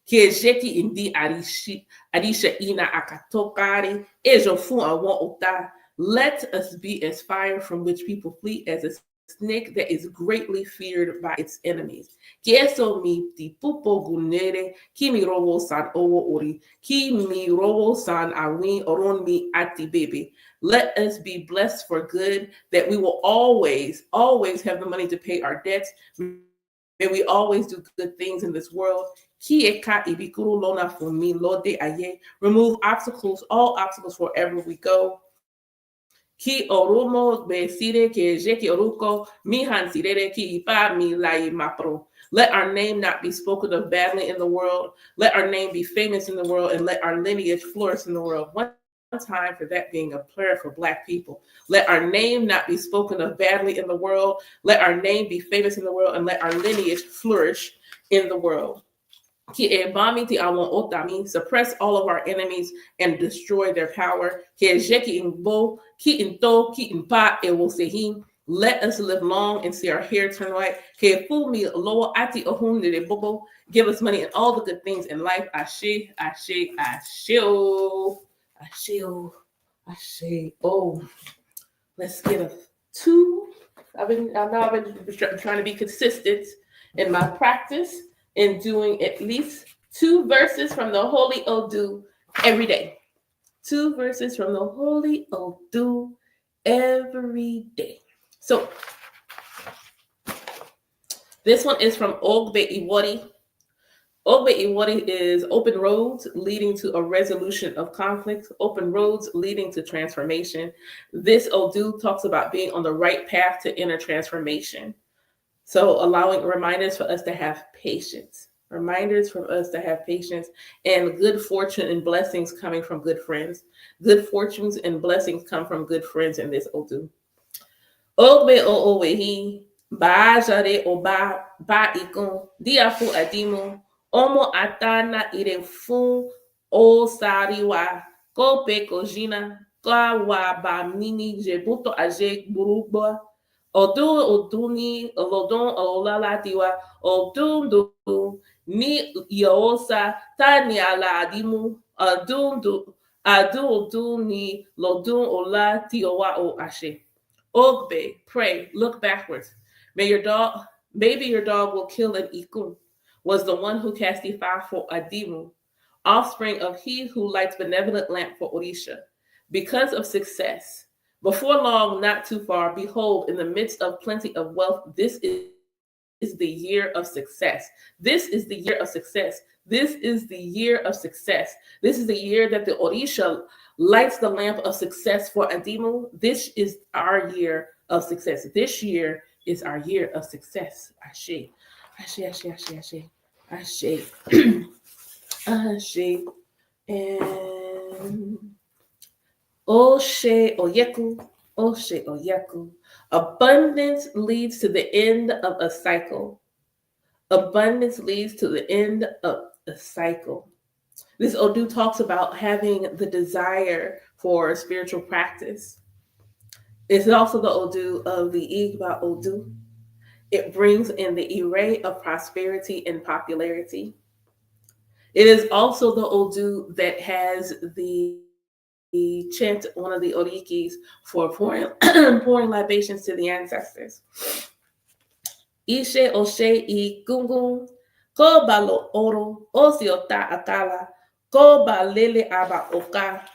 Ki ejeki indi arisha ina akatokari, ejo fun awon ota. Let us be as fire from which people flee, as a snake that is greatly feared by its enemies. Kieso mi ti pupo gunere, ki mi robo san owo ori, ki mi robo san awin oron mi ati baby. Let us be blessed for good, that we will always, always have the money to pay our debts. May we always do good things in this world. Remove obstacles, all obstacles wherever we go. Ki orumo besire ke jeki oruko mihan sirere ki ipa mi lai mapro. Let our name not be spoken of badly in the world. Let our name be famous in the world, and let our lineage flourish in the world. One time for that being a prayer for Black people. Let our name not be spoken of badly in the world. Let our name be famous in the world, and let our lineage flourish in the world. Suppress all of our enemies and destroy their power. Let us live long and see our hair turn white. Give us money and all the good things in life. Ashe, ashe, ashe, ashe, ashe. Oh, let's get a two. I've been trying to be consistent in my practice in doing at least 2 verses from the Holy Odu every day. 2 verses from the Holy Odu every day. So This one is from Ogbe Iwori. Ogbe Iwori is open roads leading to a resolution of conflict, open roads leading to transformation. This Odu talks about being on the right path to inner transformation. So allowing reminders for us to have patience, reminders for us to have patience, and good fortune and blessings coming from good friends. Good fortunes and blessings come from good friends in this Odu. Ogbe o owehi, ba jare o ba ikon, diafu adimu, omo atana ire fun o sariwa, ko pe kojina, ka wa ba mini jebuto aje burugba, odun oduni, olodon olala diwa, odun do ni yoosa, ta ni ala adimu, adun ni lodun ola tiowa o ashe. Ogbe, pray, look backwards. Maybe your dog will kill an ikun, was the one who cast Ifa for Adimu, offspring of he who lights benevolent lamp for Orisha. Because of success. Before long, not too far, behold, in the midst of plenty of wealth, this is the year of success. This is the year of success. This is the year of success. This is the year that the Orisha lights the lamp of success for Adimu. This is our year of success. This year is our year of success. Ashe. Ashe, ashe, ashe, ashe. Ashe. Ashe. And Oshe Oyeku. Oshe Oyeku. Abundance leads to the end of a cycle. Abundance leads to the end of a cycle. This Odu talks about having the desire for spiritual practice. It's also the Odu of the Igba Odu. It brings in the array of prosperity and popularity. It is also the Odu that has the chant, one of the Orikis, for pouring libations to the ancestors. Ishe Oshe I Gungun, Ko Balo Oro, Osiota Akala, Ko Balele Aba Oka,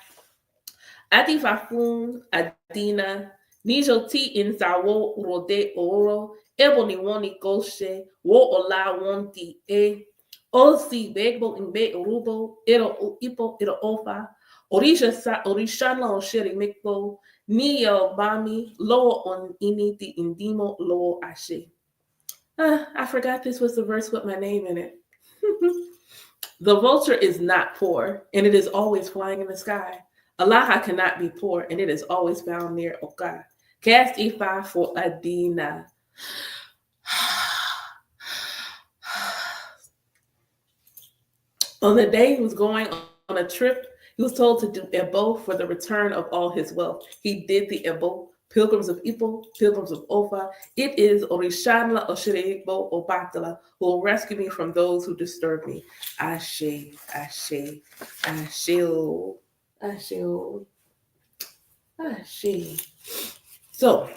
Atifafun Adina, Nijo Ti Insawo Rode Oro, Ebony Woni Goshe, Wo Ola Wonti E, Osi Begbo Inbe Urubo, Ero Ipo, Ero Ofa, Orishana Osheri Mikbo, Niyo Bami, Lo on Initi Indimo, Lo Ashe. I forgot this was the verse with my name in it. The vulture is not poor, and it is always flying in the sky. Alaha cannot be poor, and it is always found near Oka. Cast Ifa for Adina. On the day he was going on a trip, he was told to do Ebo for the return of all his wealth. He did the Ebo. Pilgrims of Ipo, pilgrims of Ofa. It is Orishanla Oshireigbo Obatala who will rescue me from those who disturb me. Ashe, Ashe, Ashe, Ashe, Ashe. So,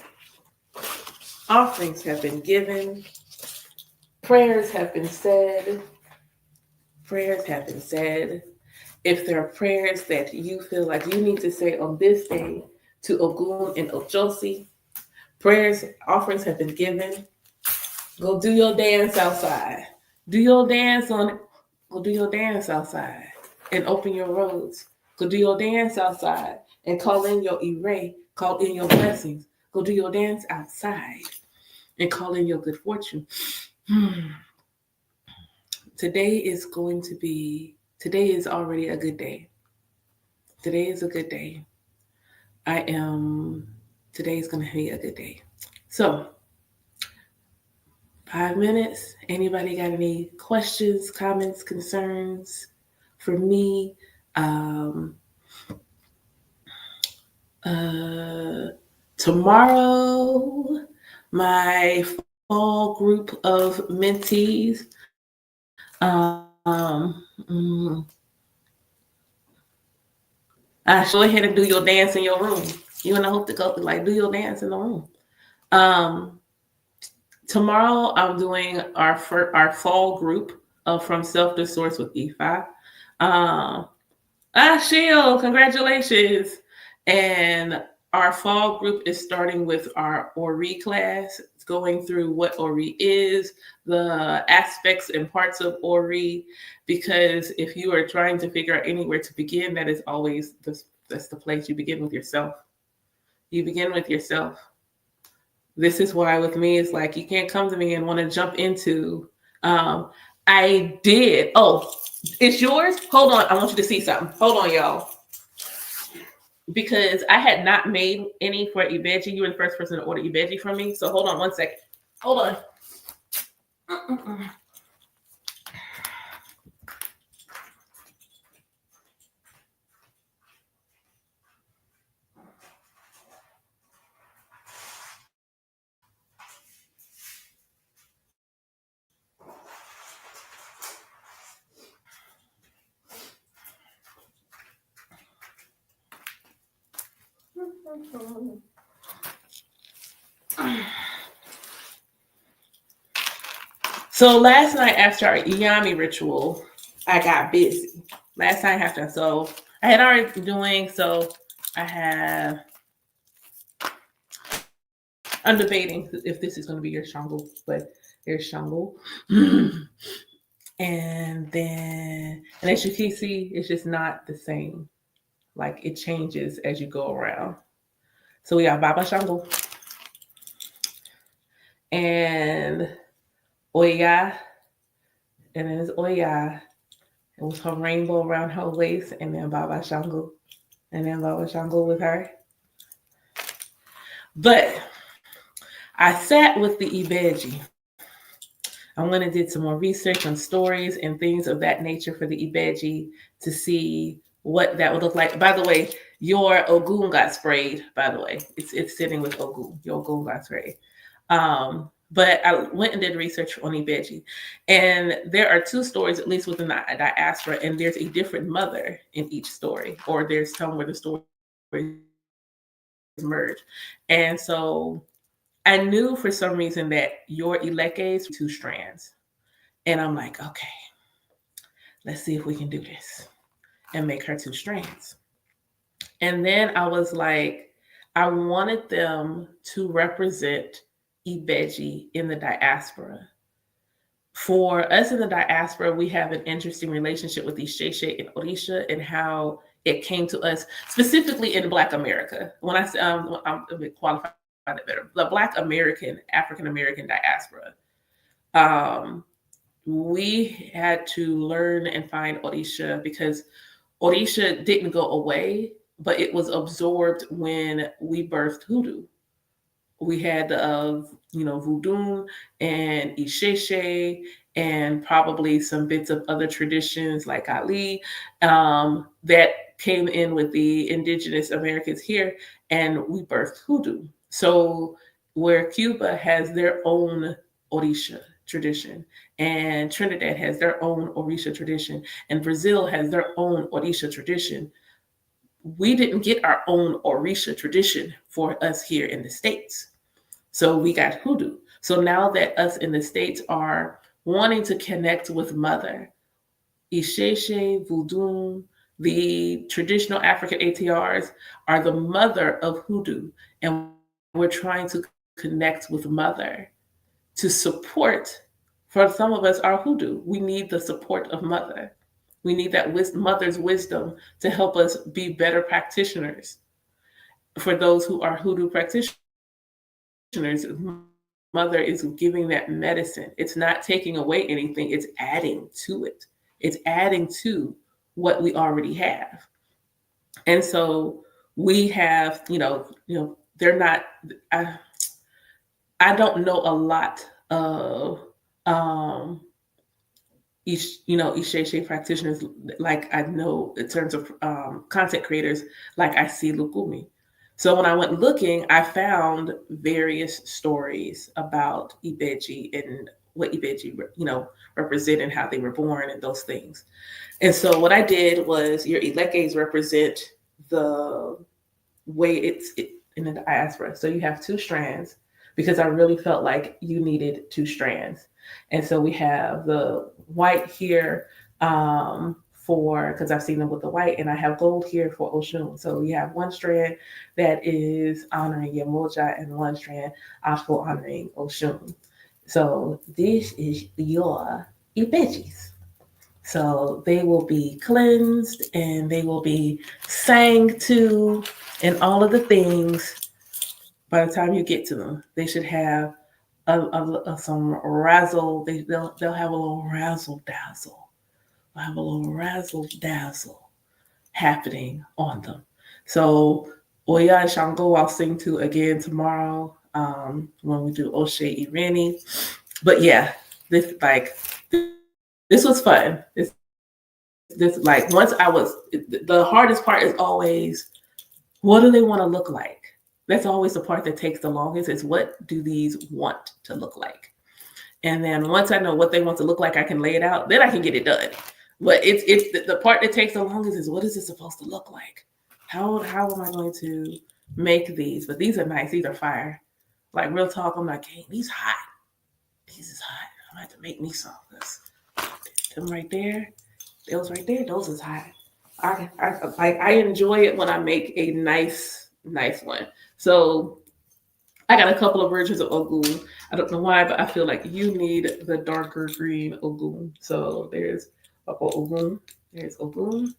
offerings have been given, prayers have been said. Prayers have been said. If there are prayers that you feel like you need to say on this day to Ogun and Ojosi, prayers, offerings have been given. Go do your dance outside. Do your dance on. Go do your dance outside and open your roads. Go do your dance outside and call in your array. Call in your blessings. Go do your dance outside and call in your good fortune. Today is already a good day. Today is a good day. Today is going to be a good day. So, 5 minutes. Anybody got any questions, comments, concerns for me? Tomorrow, my fall group of mentees. Go ahead and do your dance in your room. You and I hope to go do your dance in the room. Tomorrow I'm doing our fall group from Self to Source with E5. Sheil, congratulations. And Our fall group is starting with our Ori class. It's going through what Ori is, the aspects and parts of Ori, because if you are trying to figure out anywhere to begin, that is always that's the place you begin with yourself. You begin with yourself. This is why with me, it's like you can't come to me and want to jump into, I did. Oh, it's yours? Hold on. I want you to see something. Hold on, y'all. Because I had not made any for Ibeji. You were the first person to order Ibeji from me. So hold on one second. Hold on. So last night after our Iyami ritual, I got busy. Last night after, so I had already been doing, so I have, I'm debating if this is going to be your Shango, but there's Shango. And then, and as you can see, it's just not the same. Like it changes as you go around. So we got Baba Shango and Oya, and then it's Oya. It was her rainbow around her waist, and then Baba Shango, and then Baba Shango with her. But I sat with the Ibeji. I went and did some more research on stories and things of that nature for the Ibeji to see what that would look like. By the way, your Ogun got sprayed, by the way. It's sitting with Ogun. Your Ogun got sprayed. But I went and did research on Ibeji. And there are two stories, at least within the diaspora, and there's a different mother in each story, or there's some where the stories merge. And so I knew for some reason that your Ilekes two strands. And I'm like, okay, let's see if we can do this and make her two strands. And then I was like, I wanted them to represent Ibeji in the diaspora. For us in the diaspora, we have an interesting relationship with Isheshe and Orisha and how it came to us, specifically in Black America. When I say, I'm a bit qualified it better, the Black American, African American diaspora. We had to learn and find Orisha because Orisha didn't go away, but it was absorbed when we birthed hoodoo. We had voodoo and Isheshe and probably some bits of other traditions like Ali that came in with the indigenous Americans here, and we birthed hoodoo. So where Cuba has their own Orisha tradition, and Trinidad has their own Orisha tradition, and Brazil has their own Orisha tradition, we didn't get our own Orisha tradition for us here in the States. So we got hoodoo. So now that us in the States are wanting to connect with Mother, Isheshe, Voodoo, the traditional African ATRs are the mother of hoodoo. And we're trying to connect with Mother to support, for some of us, our hoodoo. We need the support of Mother. We need that Mother's wisdom to help us be better practitioners. For those who are hoodoo practitioners, Mother is giving that medicine. It's not taking away anything, it's adding to it. It's adding to what we already have. And so we have, they're not, I don't know a lot of Isheshe practitioners like I know in terms of content creators, like I see Lukumi. So when I went looking, I found various stories about Ibeji and what Ibeji, represent and how they were born and those things. And so what I did was your Ilekes represent the way it's in the diaspora. So you have two strands because I really felt like you needed two strands. And so we have the white here for, because I've seen them with the white, and I have gold here for Oshun. So you have one strand that is honoring Yemoja and one strand also honoring Oshun. So this is your Ibejis. So they will be cleansed and they will be sang to and all of the things. By the time you get to them, they should have some razzle. They'll have a little razzle dazzle. They'll have a little razzle dazzle happening on them. So Oya and Shango I'll sing to again tomorrow when we do Oshe Ireni. But yeah, this was fun. This like once I was the hardest part is always what do they want to look like? That's always the part that takes the longest is what do these want to look like? And then once I know what they want to look like, I can lay it out, then I can get it done. But it's the part that takes the longest is what is it supposed to look like? How am I going to make these? But these are nice. These are fire. Like real talk, I'm like, hey, these hot. These is hot. I'm gonna have to make me some. Them right there, those right there, those is hot. I enjoy it when I make a nice one. So I got a couple of versions of Ogun. I don't know why, but I feel like you need the darker green Ogun. So there's Ogun. There's Ogun.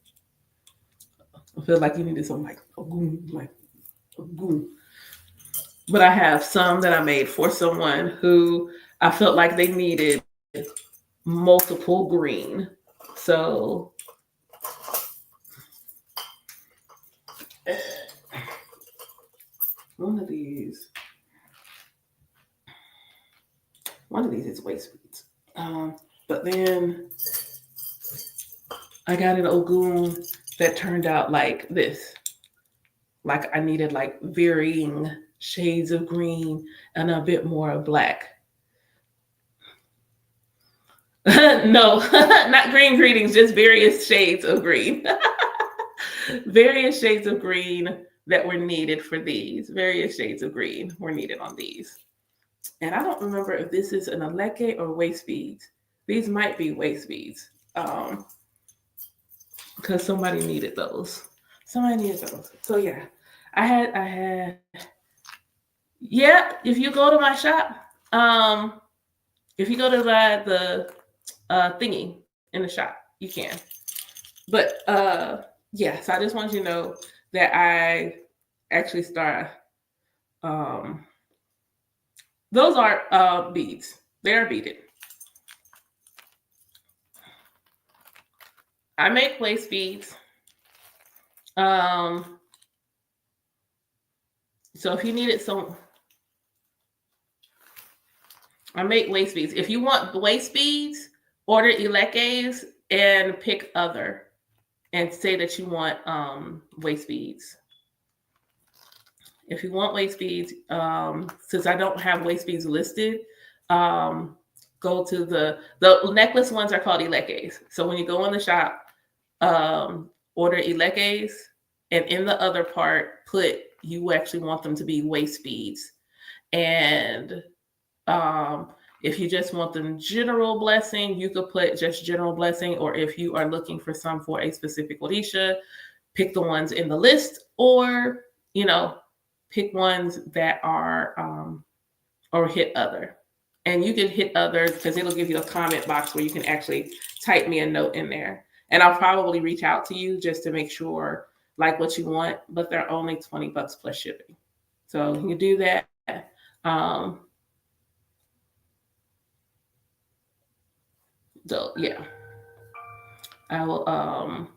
I feel like you needed some like Ogun, like Ogun. But I have some that I made for someone who I felt like they needed multiple green. So one of these is waist beads. But then I got an Ogun that turned out like this. Like I needed like varying shades of green and a bit more of black. No, not green greetings, just various shades of green. Various shades of green that were needed for these. Various shades of green were needed on these. And I don't remember if this is an aleke or waist beads. These might be waist beads. Because somebody needed those. Somebody needed those. So yeah. I had yeah, if you go to my shop, if you go to the thingy in the shop, you can. But yeah, so I just want you to know that I actually start those are beads. They are beaded. I make waist beads. So if you needed some, I make waist beads. If you want waist beads, order Ilekes and pick other and say that you want waist beads. If you want waist beads, since I don't have waist beads listed, go to the necklace ones are called Ilekes. So when you go in the shop, order Ilekes, and in the other part, put you actually want them to be waist beads. And if you just want them general blessing, you could put just general blessing. Or if you are looking for some for a specific Orisha, pick the ones in the list, or pick ones that are or hit other. And you can hit others because it'll give you a comment box where you can actually type me a note in there. And I'll probably reach out to you just to make sure like what you want, but they're only $20 plus shipping. So you can do that. So yeah, I will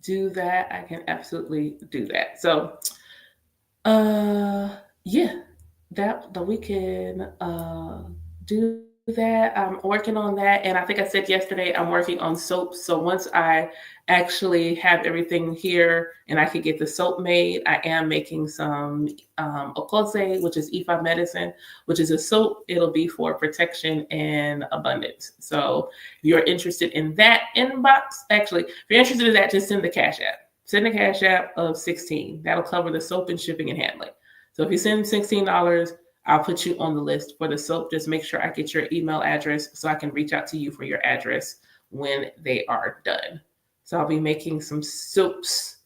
do that. I can absolutely do that. So yeah, that we can do that. I'm working on that, and I think I said yesterday I'm working on soap. So once I actually have everything here and I can get the soap made, I am making some okose, which is Ifa medicine, which is a soap. It'll be for protection and abundance. So if you're interested in that inbox, actually, if you're interested in that, just send the Cash App. Send a Cash App of $16. That'll cover the soap and shipping and handling. So if you send $16, I'll put you on the list for the soap. Just make sure I get your email address so I can reach out to you for your address when they are done. So I'll be making some soups.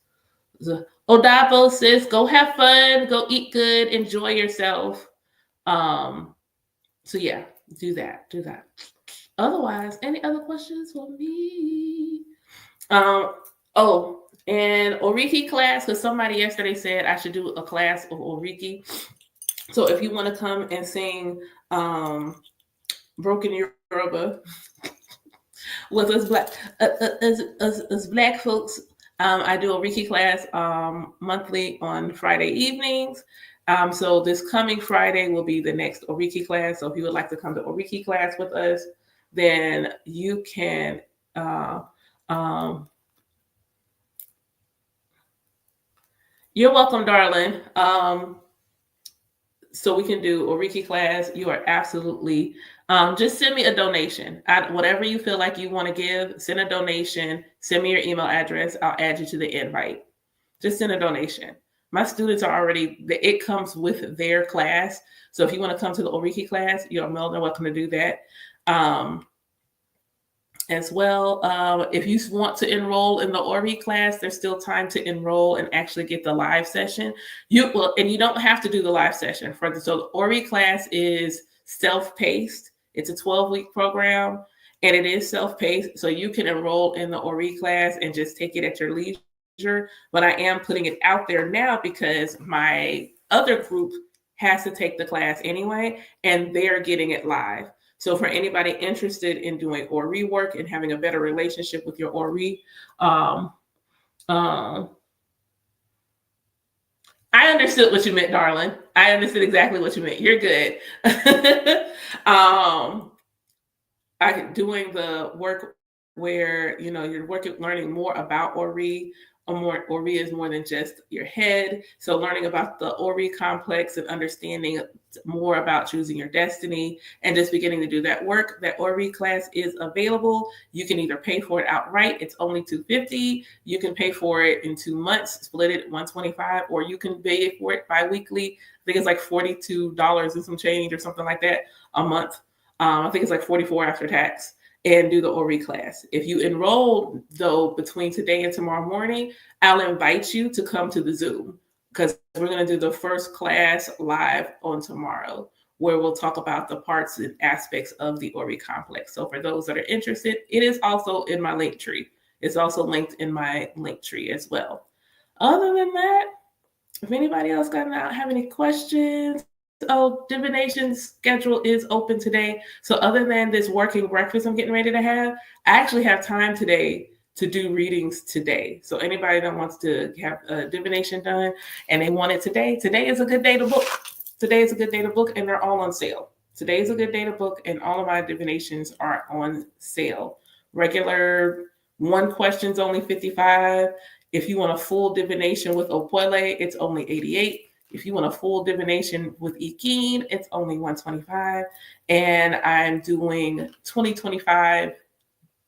Odabo, sis, go have fun, go eat good, enjoy yourself. So yeah, do that, do that. Otherwise, any other questions for me? Um, oh, and Oriki class, because somebody yesterday said I should do a class of Oriki. So if you want to come and sing Broken Yoruba with us as black folks, I do a Reiki class monthly on Friday evenings. So this coming Friday will be the next Oriki class. So if you would like to come to Oriki class with us, then you can. Um, you're welcome, darling. So we can do Oriki class. You are absolutely just send me a donation. Whatever you feel like you want to give, send a donation. Send me your email address. I'll add you to the invite. Just send a donation. My students are already, it comes with their class. So if you want to come to the Oriki class, you're more than welcome to do that. As well, if you want to enroll in the Ori class, there's still time to enroll and actually get the live session. And you don't have to do the live session. So the Ori class is self-paced. It's a 12-week program, and it is self-paced. So you can enroll in the Ori class and just take it at your leisure. But I am putting it out there now because my other group has to take the class anyway, and they're getting it live. So for anybody interested in doing Ori work and having a better relationship with your Ori, I understood what you meant, darling. I understood exactly what you meant. You're good. Doing the work where you're learning more about Ori. Ori is more than just your head. So learning about the Ori complex and understanding more about choosing your destiny and just beginning to do that work. That Ori class is available. You can either pay for it outright. It's only $250. You can pay for it in 2 months, split it at $125, or you can pay for it bi-weekly. I think it's like $42 and some change or something like that a month. I think it's like $44 after tax, and do the Ori class. If you enroll, though, between today and tomorrow morning, I'll invite you to come to the Zoom because we're going to do the first class live on tomorrow, where we'll talk about the parts and aspects of the Ori complex. So for those that are interested, it is also in my link tree. It's also linked in my link tree as well. Other than that, if anybody else have any questions, divination schedule is open today. So other than this working breakfast I'm getting ready to have, I actually have time today to do readings today. So anybody that wants to have a divination done and they want it today is a good day to book. Today is a good day to book, and they're all on sale. Today is a good day to book, and all of my divinations are on sale. Regular one question's only $55. If you want a full divination with Opwele, it's only $88. If you want a full divination with Ikin, it's only $125. And I'm doing 2025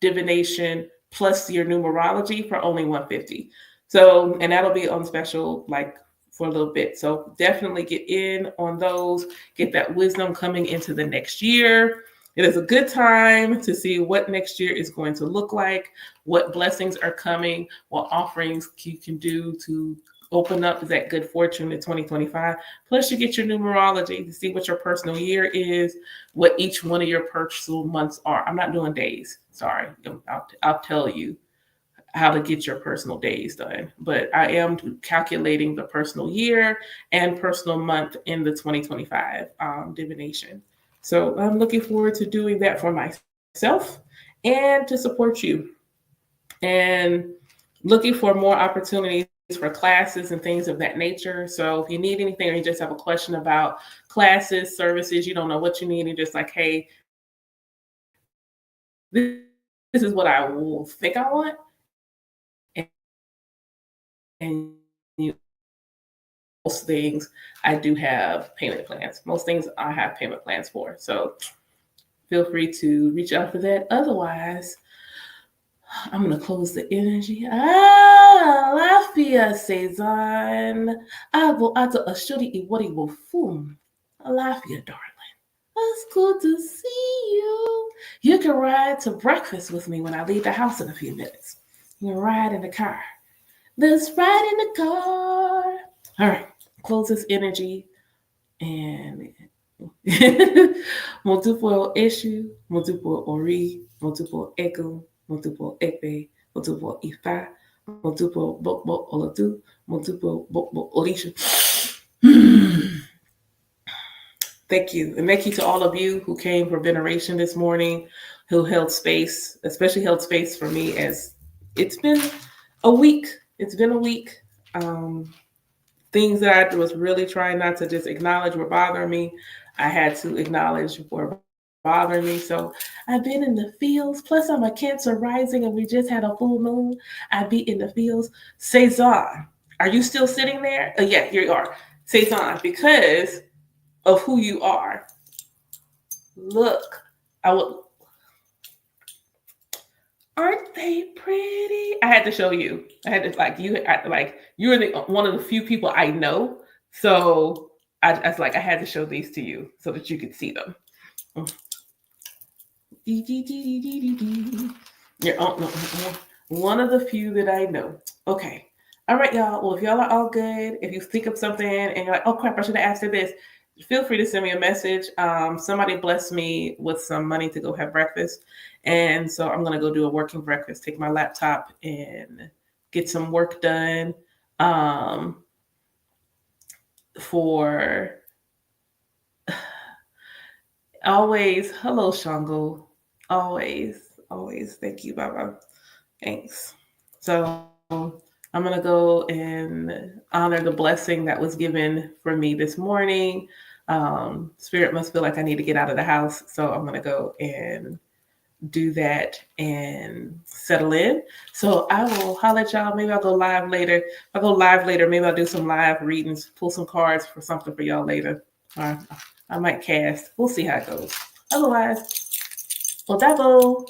divination plus your numerology for only $150. So, and that'll be on special for a little bit. So definitely get in on those, get that wisdom coming into the next year. It is a good time to see what next year is going to look like, what blessings are coming, what offerings you can do to open up that good fortune in 2025. Plus, you get your numerology to see what your personal year is, what each one of your personal months are. I'm not doing days. Sorry. I'll tell you how to get your personal days done. But I am calculating the personal year and personal month in the 2025 divination. So I'm looking forward to doing that for myself and to support you. And looking for more opportunities for classes and things of that nature. So if you need anything or you just have a question about classes, services, you don't know what you need, and just like, hey, this is what I will think I want. And most things I do have payment plans. Most things I have payment plans for. So feel free to reach out for that. Otherwise, I'm going to close the energy. Lafia Cezanne. Abo ato ashuri iwari wo fum. Lafia, darling. It's good to see you. You can ride to breakfast with me when I leave the house in a few minutes. You can ride in the car. Let's ride in the car. All right. Close this energy and multiple issue, multiple ori, multiple echo, multiple epe, multiple ifa, multiple bokbo olatu, multiple bokbo orisha. Thank you. And thank you to all of you who came for Veneration this morning, who held space, especially held space for me as it's been a week. It's been a week. Um, Things that I was really trying not to just acknowledge were bothering me. I had to acknowledge were bothering me. So I've been in the fields. Plus, I'm a Cancer rising, and we just had a full moon. I be in the fields. Cezanne, are you still sitting there? Yeah, here you are. Cezanne, because of who you are. Look, I would. Aren't they pretty? I had to show you. I had to you're the one of the few people I know. So I was like I had to show these to you so that you could see them. You're one of the few that I know. Okay. All right, y'all. Well, if y'all are all good, if you think of something and you're like, oh crap, I should have asked her this, feel free to send me a message. Somebody blessed me with some money to go have breakfast. And so I'm going to go do a working breakfast, take my laptop and get some work done for always. Hello, Shango. Always, always. Thank you, Baba. Thanks. So I'm going to go and honor the blessing that was given for me this morning. Spirit must feel like I need to get out of the house. So I'm going to go and do that and settle in. So I will holler at y'all. Maybe I'll go live later. I'll go live later. Maybe I'll do some live readings, pull some cards for something for y'all later. Or I might cast. We'll see how it goes. Otherwise, well, double.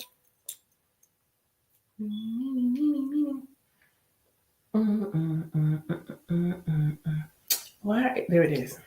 Why? There it is.